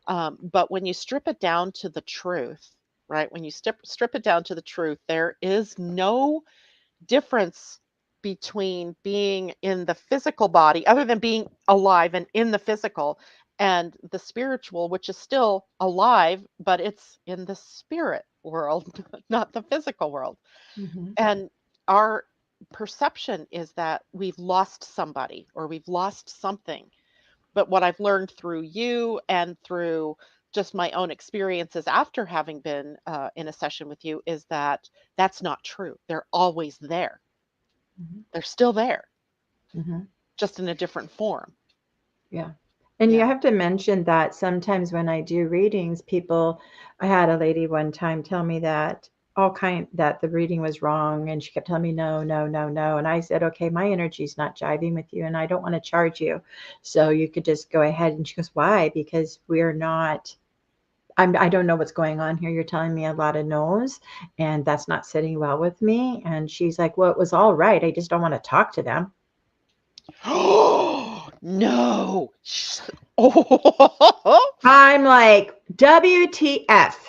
But when you strip it down to the truth, right? When you strip it down to the truth, there is no difference between being in the physical body, other than being alive and in the physical, and the spiritual, which is still alive, but it's in the spirit world, not the physical world. mhm. And our perception is that we've lost somebody or we've lost something. But what I've learned through you and through just my own experiences after having been in a session with you is that that's not true. They're always there. Mhm, They're still there, mhm. just in a different form. Yeah. And you Yeah. have to mention that sometimes when I do readings, people, I had a lady one time tell me that that the reading was wrong. And she kept telling me, no, no, no, no. And I said, okay, my energy's not jiving with you and I don't want to charge you. So you could just go ahead. And she goes, why? Because we're not, I don't know what's going on here. You're telling me a lot of no's and that's not sitting well with me. And she's like, well, it was all right. I just don't want to talk to them. Oh, no. Oh. I'm like, WTF,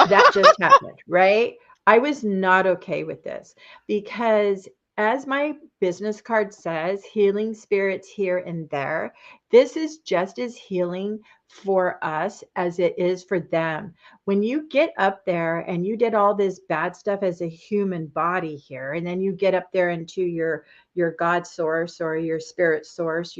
that just happened, right? I was not okay with this because, as my business card says, healing spirits here and there. This is just as healing for us as it is for them. When you get up there and you did all this bad stuff as a human body here, and then you get up there into your God source or your spirit source,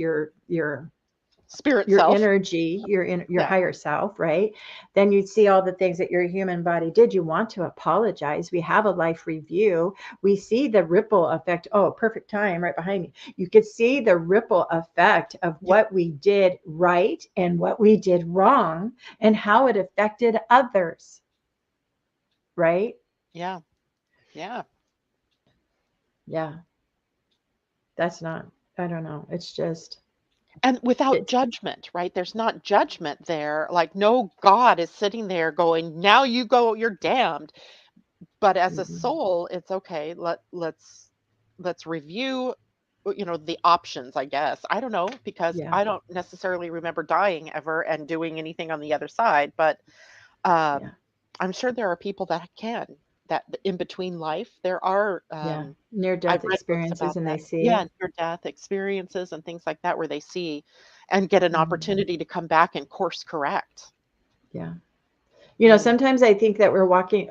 Spirit your self. energy, your Yeah. higher self, right? Then you'd see all the things that your human body did. You want to apologize. We have a life review. We see the ripple effect. Oh, perfect time right behind me. You could see the ripple effect of Yeah. what we did right and what we did wrong and how it affected others, right? Yeah. Yeah. Yeah, that's not, I don't know. It's just, And without it's, judgment, right? There's not judgment there. Like no God is sitting there going, "Now you go, you're damned." But as a mm-mm. soul, it's okay. Let's review, the options, I guess. I don't know because Yeah, I don't necessarily remember dying ever and doing anything on the other side, but yeah, um I'm sure there are people that can, that in between life there are yeah. Near I've death read books experiences about and they that. Yeah, see. near death experiences and things like that where they see and get an Mhm. opportunity to come back and course correct. Yeah. You know, Yeah. sometimes I think that we're walking,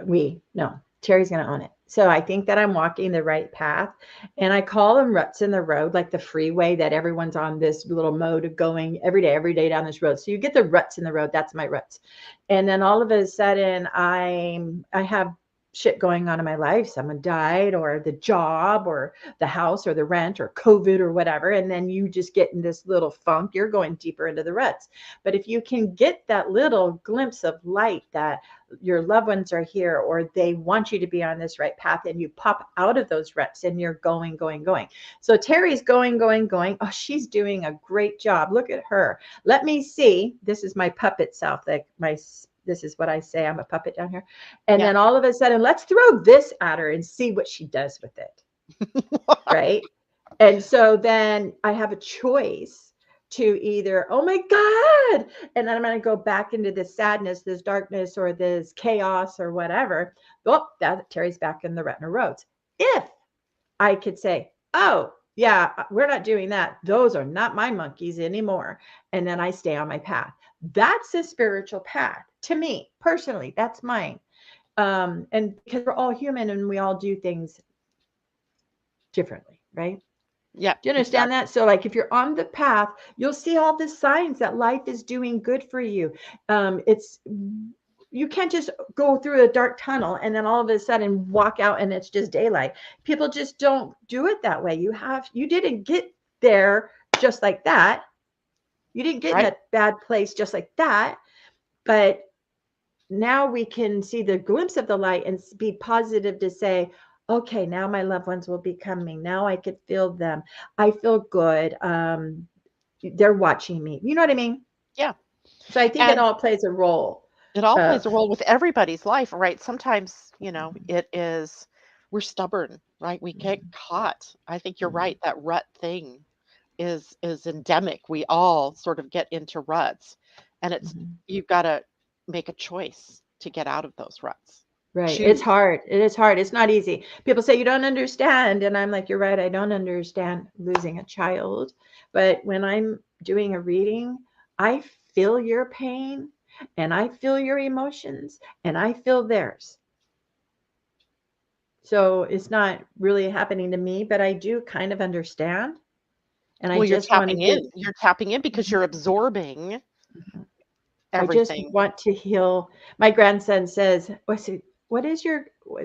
no, Terry's going to own it. So I think that I'm walking the right path. And I call them ruts in the road, like the freeway that everyone's on this little mode of going every day down this road. So you get the ruts in the road. That's my ruts. And then all of a sudden I have shit going on in my life. Someone died or the job or the house or the rent or COVID or whatever. And then you just get in this little funk. You're going deeper into the ruts. But if you can get that little glimpse of light that your loved ones are here or they want you to be on this right path and you pop out of those ruts and you're going, going, going. So Terry's going, going, going. Oh, she's doing a great job. Look at her. Let me see. This is my puppet self, like this is what I say, I'm a puppet down here. And Yeah. then all of a sudden, let's throw this at her and see what she does with it. Right. And so then I have a choice to either, oh my God, and then I'm going to go back into this sadness, this darkness, or this chaos or whatever. Oh, that Terry's back in the Retner roads. If I could say, oh, yeah, we're not doing that. Those are not my monkeys anymore. And then I stay on my path. That's a spiritual path to me personally. That's mine. And because we're all human and we all do things differently, right? Yeah, Do you understand exactly. that? So, like, if you're on the path, you'll see all the signs that life is doing good for you. It's you can't just go through a dark tunnel and then all of a sudden walk out and it's just daylight. People just don't do it that way. You didn't get there just like that. You didn't get in Right. a bad place just like that. But now we can see the glimpse of the light and be positive to say, okay, now my loved ones will be coming. Now I could feel them. I feel good. They're watching me. You know what I mean? Yeah. So I think it And all plays a role it all of, plays a role with everybody's life, right? Sometimes, it is we're stubborn, right? We get caught. I think you're right. That rut thing is endemic. We all sort of get into ruts, and it's you've got to make a choice to get out of those ruts. right. It's Choose. hard. It is hard. It's not easy. People say you don't understand. And I'm like, you're right. I don't understand losing a child. But when I'm doing a reading, I feel your pain and I feel your emotions and I feel theirs. So it's not really happening to me, but I do kind of understand. And I Well, you're just want to tapping give, in. You're tapping in because you're absorbing I just everything. want to heal. My grandson says, what's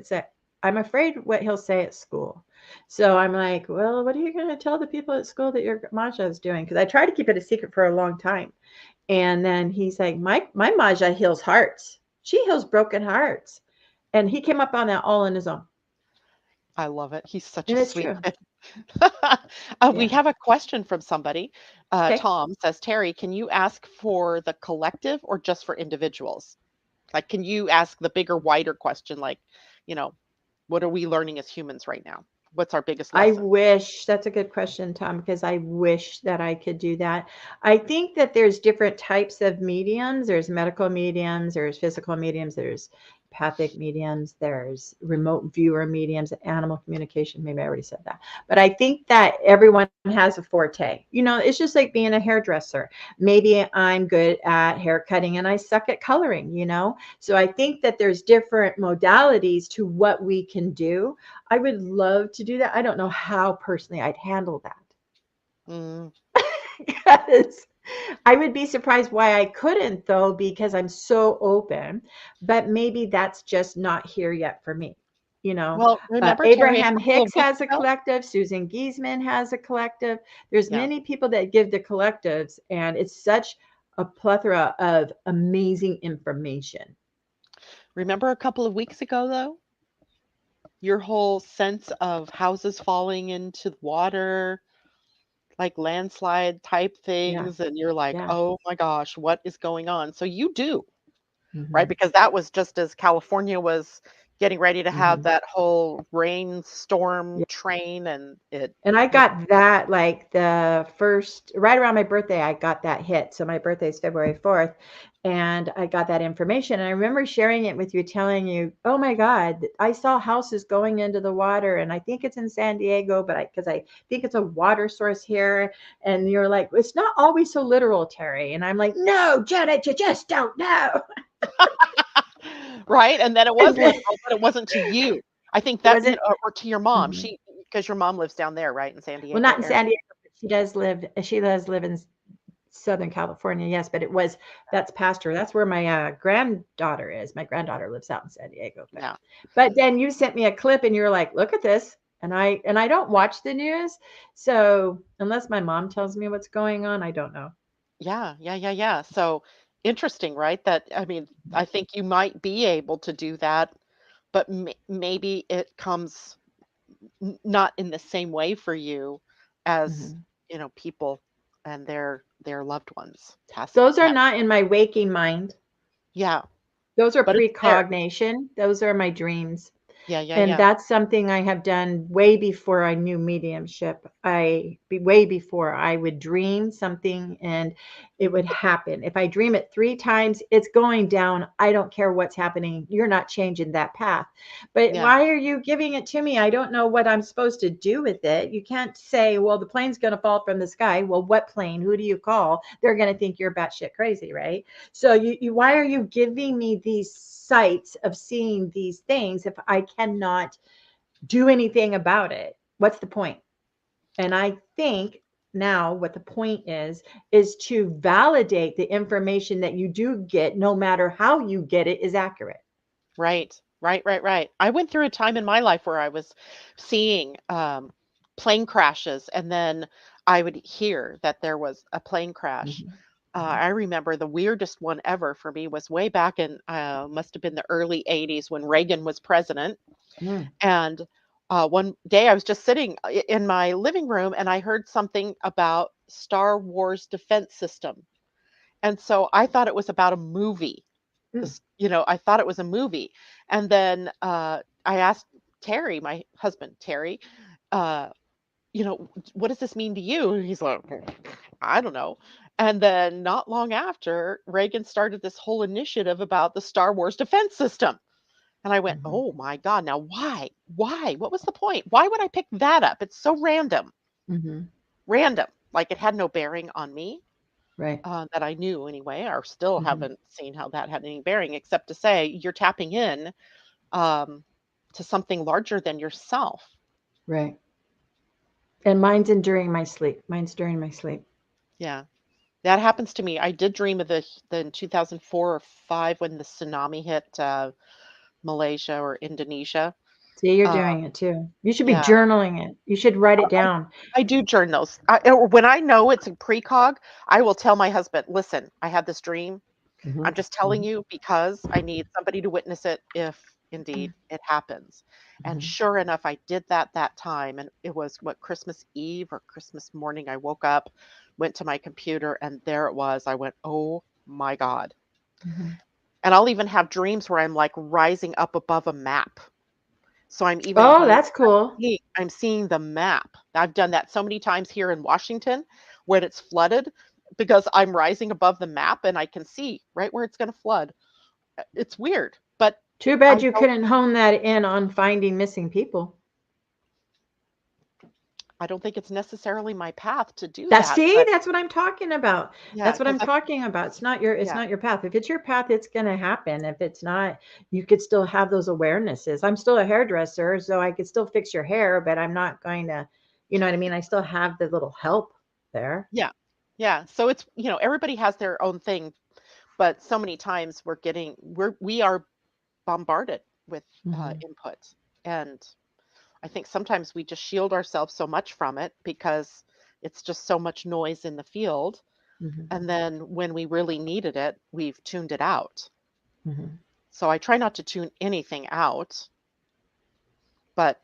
that? I'm afraid what he'll say at school. So I'm like, well, what are you going to tell the people at school that your Maja is doing? Because I try to keep it a secret for a long time. And then he's like, my Maja heals hearts. She heals broken hearts. And he came up on that all on his own. I love it. He's such a And it's sweet true. kid. We Yeah. have a question from somebody. Okay. Tom says, Terry, can you ask for the collective or just for individuals? Like, can you ask the bigger, wider question, like, you know, what are we learning as humans right now? What's our biggest I lesson? wish that's a good question, Tom, because I wish that I could do that. I think that there's different types of mediums. There's medical mediums, there's physical mediums, there's empathic mediums, there's remote viewer mediums, animal communication. Maybe I already said that. But I think that everyone has a forte. It's just like being a hairdresser. Maybe I'm good at hair cutting and I suck at coloring. So I think that there's different modalities to what we can do. I would love to do that. I don't know how personally I'd handle that. Mm, Because I would be surprised why I couldn't, though, because I'm so open. But maybe that's just not here yet for me. well, remember, Terry, a Abraham couple of Hicks weeks has a ago? collective. Susan Giesman has a collective. There's Yeah. many people that give the collectives, and it's such a plethora of amazing information. Remember a couple of weeks ago, though? Your whole sense of houses falling into the water, like landslide type Yeah, things, and you're like, yeah. oh my gosh, what is going on? So you do, right? Hmm. Because that was just as California was getting ready to have Hmm. that whole rainstorm Yeah. train, and it And I hit. got that like the first, right around my birthday, I got that hit. So my birthday is February 4th. And I got that information. And I remember sharing it with you, telling you, oh my God, I saw houses going into the water. And I think it's in San Diego, but because I think it's a water source here. And you're like, it's not always so literal, Terry. And I'm like, no, Janet, you just don't know. Right? And then it was And then literal, but it wasn't to you. I think it that, wasn't. or to your mom. Mhm. She, because your mom lives down there, right, in San Well, Diego not in area. San Diego, but she does live in Southern California, yes, but that's past her. That's where my granddaughter is. My granddaughter lives out in San Diego. But Yeah. but then you sent me a clip and you're like, look at this. And I don't watch the news. So unless my mom tells me what's going on, I don't know. Yeah, yeah, yeah, yeah. So interesting, right? That I mean, I think you might be able to do that, but maybe it comes not in the same way for you as, Mhm. people and their loved ones pass. Those are not in my waking mind. Yeah. Those are but it's there. precognition. Those are my dreams. Yeah, yeah, And yeah, that's something I have done way before I knew mediumship. Way before I would dream something and it would happen. If I dream it 3 times, it's going down. I don't care what's happening. You're not changing that path. But yeah, why are you giving it to me? I don't know what I'm supposed to do with it. You can't say, well, the plane's going to fall from the sky. Well, what plane? Who do you call? They're going to think you're batshit crazy, right? So why are you giving me these sights of seeing these things if I cannot do anything about it? What's the point? And I think now what the point is to validate the information that you do get, no matter how you get it, is accurate. right, right, right, right. I went through a time in my life where I was seeing plane crashes, and then I would hear that there was a plane crash. Mhm, mhm, I remember the weirdest one ever for me was way back in must have been the early 80s when Reagan was president. mm, And one day I was just sitting in my living room and I heard something about Star Wars defense system. And so I thought it was about a movie. mm, This, I thought it was a movie. And then I asked Terry, my husband, Terry, uh, what does this mean to you? And he's like, I don't know. And then not long after, Reagan started this whole initiative about the Star Wars defense system. And I went, mhm, "Oh my god, now why? Why? What was the point? Why would I pick that up? It's so random." mhm. Random. Like it had no bearing on me, Right. that I knew anyway, or still Mhm, haven't seen how that had any bearing except to say you're tapping in, um, to something larger than yourself. right. And mine's during my sleep. Mine's during my sleep. Yeah. That happens to me. I did dream of the in 2004 or 5 when the tsunami hit, Malaysia or Indonesia. See, you're Uh, doing it too. You should be yeah. journaling it. You should write it I down. I do journals. Or when I know it's a precog, I will tell my husband, "Listen, I had this dream. I'm Mhm, just telling mhm, you because I need somebody to witness it if indeed it happens." And mhm, sure enough, I did that time, and it was what Christmas Eve or Christmas morning. I woke up, went to my computer, and there it was. I went, "Oh my god." mhm. And I'll even have dreams where I'm like rising up above a map. So I'm even Oh, being that's cool. I'm seeing the map. I've done that so many times here in Washington when it's flooded because I'm rising above the map and I can see right where it's gonna flood. It's weird, but Too bad I you don't couldn't hone that in on finding missing people. I don't think it's necessarily my path to do That that, see, but that's what I'm talking about. yeah, That's what because I'm I talking about. It's yeah, not your path. If it's your path, it's gonna happen. If it's not, you could still have those awarenesses. I'm still a hairdresser, so I could still fix your hair, but I'm not going to, you know what I mean? I still have the little help there. yeah, yeah. So it's everybody has their own thing, but so many times we are bombarded with Mhm, input. And I think sometimes we just shield ourselves so much from it because it's just so much noise in the field. mhm, And then when we really needed it, we've tuned it out. mhm. So I try not to tune anything out, but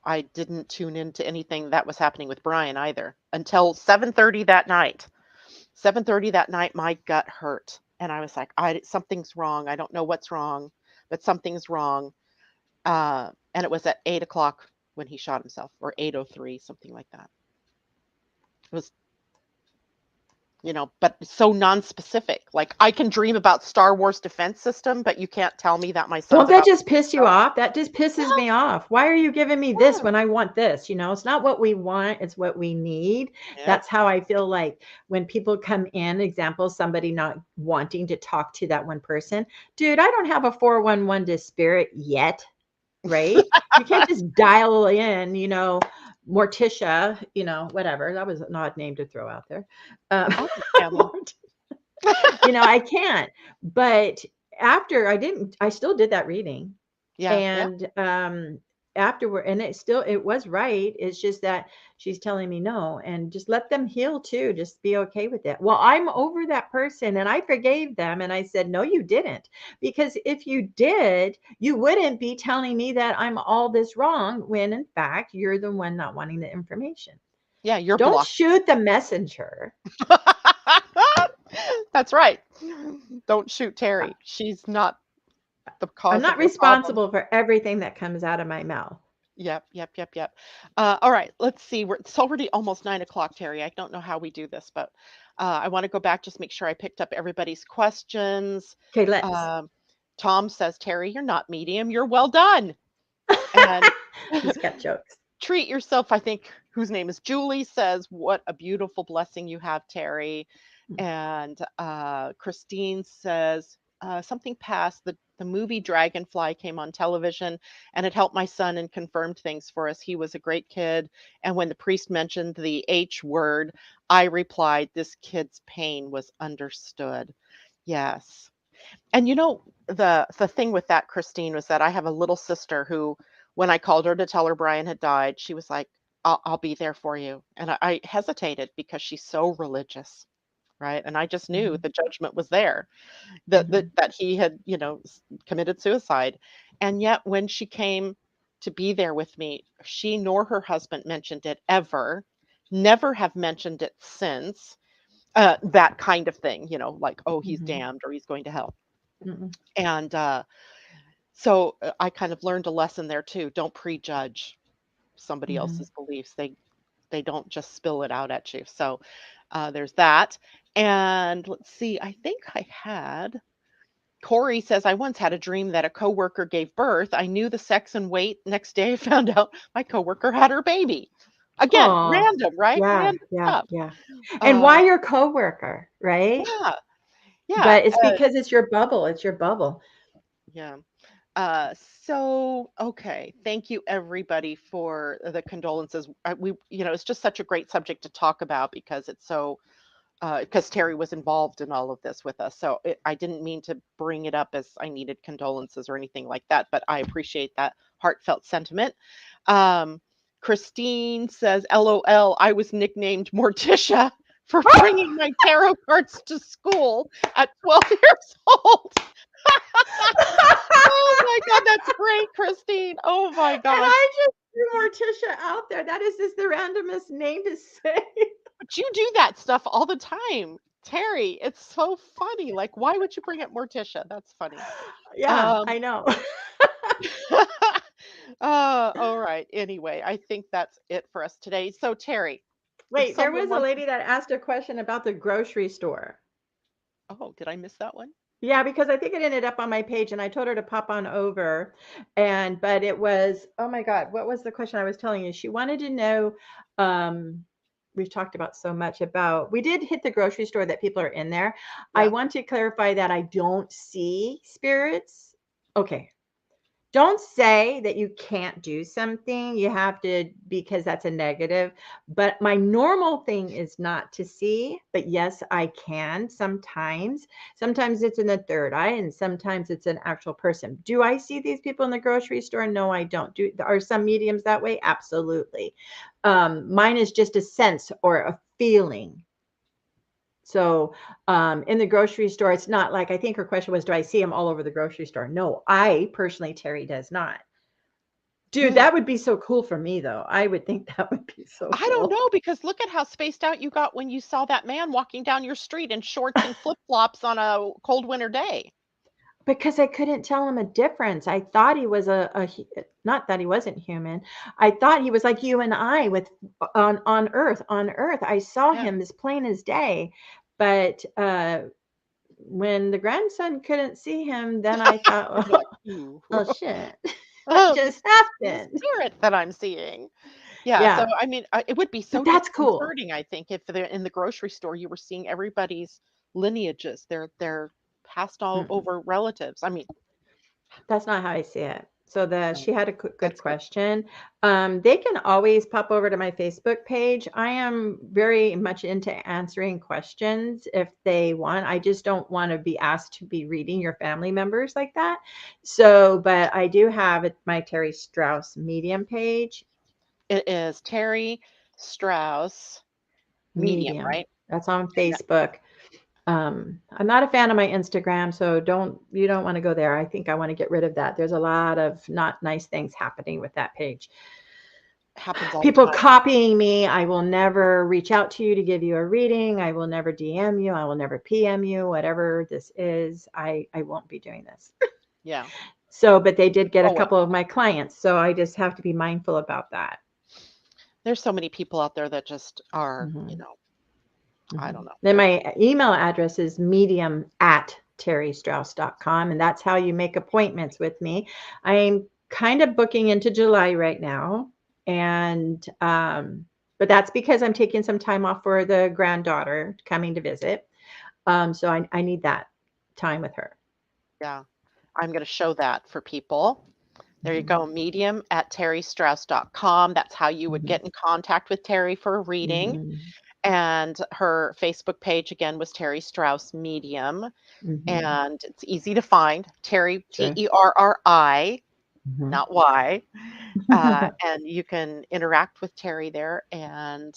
I didn't tune into anything that was happening with Brian either until 7:30 that night. 7:30 that night, my gut hurt. And I was like, something's wrong. I don't know what's wrong, but something's wrong. And it was at 8 o'clock when he shot himself, or 8:03, something like that. It was, but so non-specific. Like I can dream about Star Wars defense system, but you can't tell me that my son's Won't that about to just piss you shoot himself. off? That just pisses Yes, me off. Why are you giving me this yes, when I want this? It's not what we want, it's what we need. yep. That's how I feel like when people come in, example, somebody not wanting to talk to that one person. Dude, I don't have a 411 to spirit yet, right? You can't just dial in, Morticia, whatever. That was an odd name to throw out there. I understand that. I can't. But after I still did that reading. Yeah, yeah, And afterward, and it was right. It's just that she's telling me no, and just let them heal too. Just be okay with it. Well, I'm over that person and I forgave them. And I said, no, you didn't. Because if you did, you wouldn't be telling me that I'm all this wrong when in fact you're the one not wanting the information. yeah. You're Don't blocking shoot the messenger. it. That's right. Don't shoot Terri. She's not the I'm cause of not your problem. responsible for everything that comes out of my mouth. Yep, yep, yep, yep. All right, let's see. It's already almost 9 o'clock, Terri. I don't know how we do this, but I want to go back, just make sure I picked up everybody's questions. Okay, let's. Um, Tom says, Terri, you're not medium. You're well done. And He's got jokes. treat yourself. I think whose name is Julie says, what a beautiful blessing you have, Terri. And Christine says, something passed. The movie Dragonfly came on television and it helped my son and confirmed things for us. He was a great kid. And when the priest mentioned the H word, I replied, this kid's pain was understood. Yes. And the thing with that, Christine, was that I have a little sister who, when I called her to tell her Brian had died, she was like, I'll be there for you. And I hesitated because she's so religious, right? And I just knew Mhm, the judgment was there, that mhm, he had, committed suicide. And yet when she came to be there with me, she nor her husband mentioned it ever, never have mentioned it since. That kind of thing, like, oh, he's mhm, damned or he's going to hell. mhm, And so I kind of learned a lesson there too. Don't prejudge somebody mhm. else's beliefs. They don't just spill it out at you. So there's that. And let's see, I think I had Corey says, I once had a dream that a coworker gave birth. I knew the sex and weight. Next day I found out my coworker had her baby. Again, Aw, random, right? yeah, Random yeah, stuff. yeah. And Uh, why your coworker, right? yeah, yeah, But it's because it's your bubble. It's your bubble. yeah. So okay, thank you everybody for the condolences. It's just such a great subject to talk about because it's so because Terri was involved in all of this with us. So I didn't mean to bring it up as I needed condolences or anything like that, but I appreciate that heartfelt sentiment. Um, Christine says, "LOL, I was nicknamed Morticia for bringing my tarot cards to school at 12 years old." Oh my God, that's great, Christine. Oh my And gosh. I just threw Morticia out there. That is just the randomest name to say. But you do that stuff all the time, Terri. It's so funny. Like, why would you bring up Morticia? That's funny. Yeah, Um, I know. all right. Anyway, I think that's it for us today. So, Terri, if Wait, there someone was a wants to, lady that asked a question about the grocery store. oh, did I miss that one? Yeah, because I think it ended up on my page and I told her to pop on over. But it was, oh my God, what was the question I was telling you? She wanted to know, um, we've talked about so much about, we did hit the grocery store that people are in there. I Yeah. want to clarify that I don't see spirits. Okay. Don't say that you can't do something. You have to, because that's a negative. But my normal thing is not to see. But yes, I can sometimes. Sometimes it's in the third eye, and sometimes it's an actual person. Do I see these people in the grocery store? No, I don't. Are some mediums that way? Absolutely. Mine is just a sense or a feeling. So, in the grocery store, it's not like, I think her question was, do I see them all over the grocery store? No, I personally, Terry, does not. Dude, Hmm. that would be so cool for me, though. I would think that would be so I don't cool. know because look at how spaced out you got when you saw that man walking down your street in shorts and flip flops on a cold winter day. Because I couldn't tell him a difference. I thought he was not that he wasn't human. I thought he was like you and I with on Earth. On Earth, I saw Yeah. him as plain as day. But when the grandson couldn't see him, then I thought, You're like, ooh. oh shit, what Oh, just the happened? spirit that I'm seeing. Yeah, so Yeah, I mean, it would be but so that's cool. disconcerting, I think, if they're in the grocery store, you were seeing everybody's lineages, their passed all Mm-mm. over relatives. I mean, That's not how I see it. So no, she had a good that's good. question. They can always pop over to my Facebook page. I am very much into answering questions if they want. I just don't want to be asked to be reading your family members like that. So, but I do have my Terry Strauss Medium page. It is Terry Strauss Medium, Medium. right? That's on And that, Facebook. I'm not a fan of my Instagram, so you don't want to go there. I think I want to get rid of that. There's a lot of not nice things happening with that page. happens all the People time. copying me. I will never reach out to you to give you a reading. I will never DM you. I will never PM you. Whatever this is, I won't be doing this. Yeah. So, but they did get a Oh well. couple of my clients. So I just have to be mindful about that. There's so many people out there that just are, Mhm, I mhm. don't know. Then my email address is medium@terristrauss.com, and that's how you make appointments with me. I'm kind of booking into July right now, and but that's because I'm taking some time off for the granddaughter coming to visit. So I need that time with her. Yeah. I'm going to show that for people. There you Mhm, go, medium@terrystrauss.com. That's how you would mhm, get in contact with Terry for a reading. mhm, And her Facebook page again was Terri Strauss Medium. mhm. And it's easy to find. Terry, Sure. Terri, Mhm. not Y. And you can interact with Terry there. And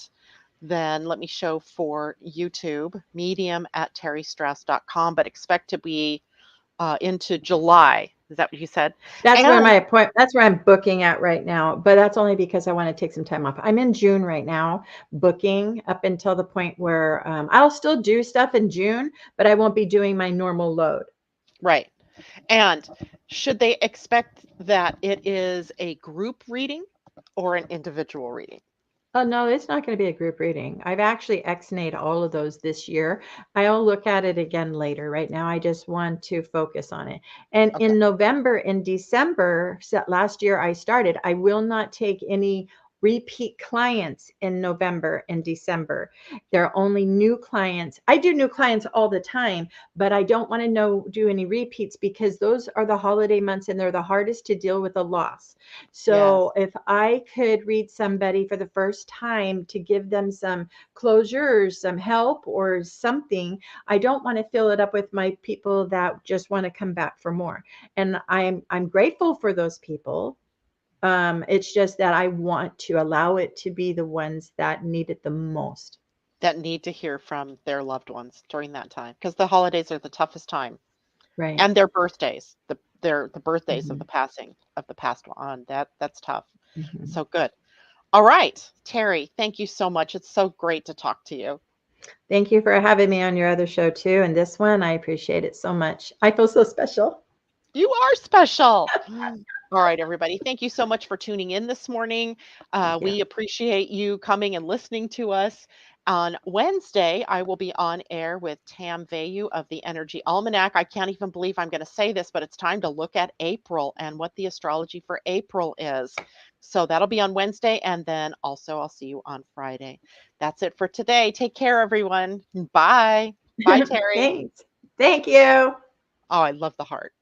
then let me show for YouTube, medium@terrystrauss.com, but expect to be into July. Is that what you said? That's where And my appoint that's where I'm booking at right now, but that's only because I wanna take some time off. I'm in June right now, booking up until the point where, I'll still do stuff in June, but I won't be doing my normal load. right. And should they expect that it is a group reading or an individual reading? Oh, no, it's not gonna be a group reading. I've actually X-nayed all of those this year. I'll look at it again later. Right now, I just want to focus on it. And Okay. in November and December, last year I started, I will not take any repeat clients in November and December. They're only new clients. I do new clients all the time, but I don't want to do any repeats because those are the holiday months and they're the hardest to deal with a loss. Yes. So if I could read somebody for the first time to give them some closure or some help or something, I don't want to fill it up with my people that just want to come back for more. And I'm grateful for those people. It's just that I want to allow it to be the ones that need it the most. That need to hear from their loved ones during that time because the holidays are the toughest time Right. and their birthdays, the birthdays of Hmm. the passing of the past one. That's tough. Hmm. So good. All right, Terry, thank you so much. It's so great to talk to you. Thank you for having me on your other show too. And this one, I appreciate it so much. I feel so special. You are special. All right, everybody. Thank you so much for tuning in this morning. Thank you. We appreciate you coming and listening to us. On Wednesday, I will be on air with Tam Vayu of the Energy Almanac. I can't even believe I'm going to say this, but it's time to look at April and what the astrology for April is. So that'll be on Wednesday. And then also, I'll see you on Friday. That's it for today. Take care, everyone. Bye. Bye, Terry. Thanks. Thank you. Oh, I love the heart.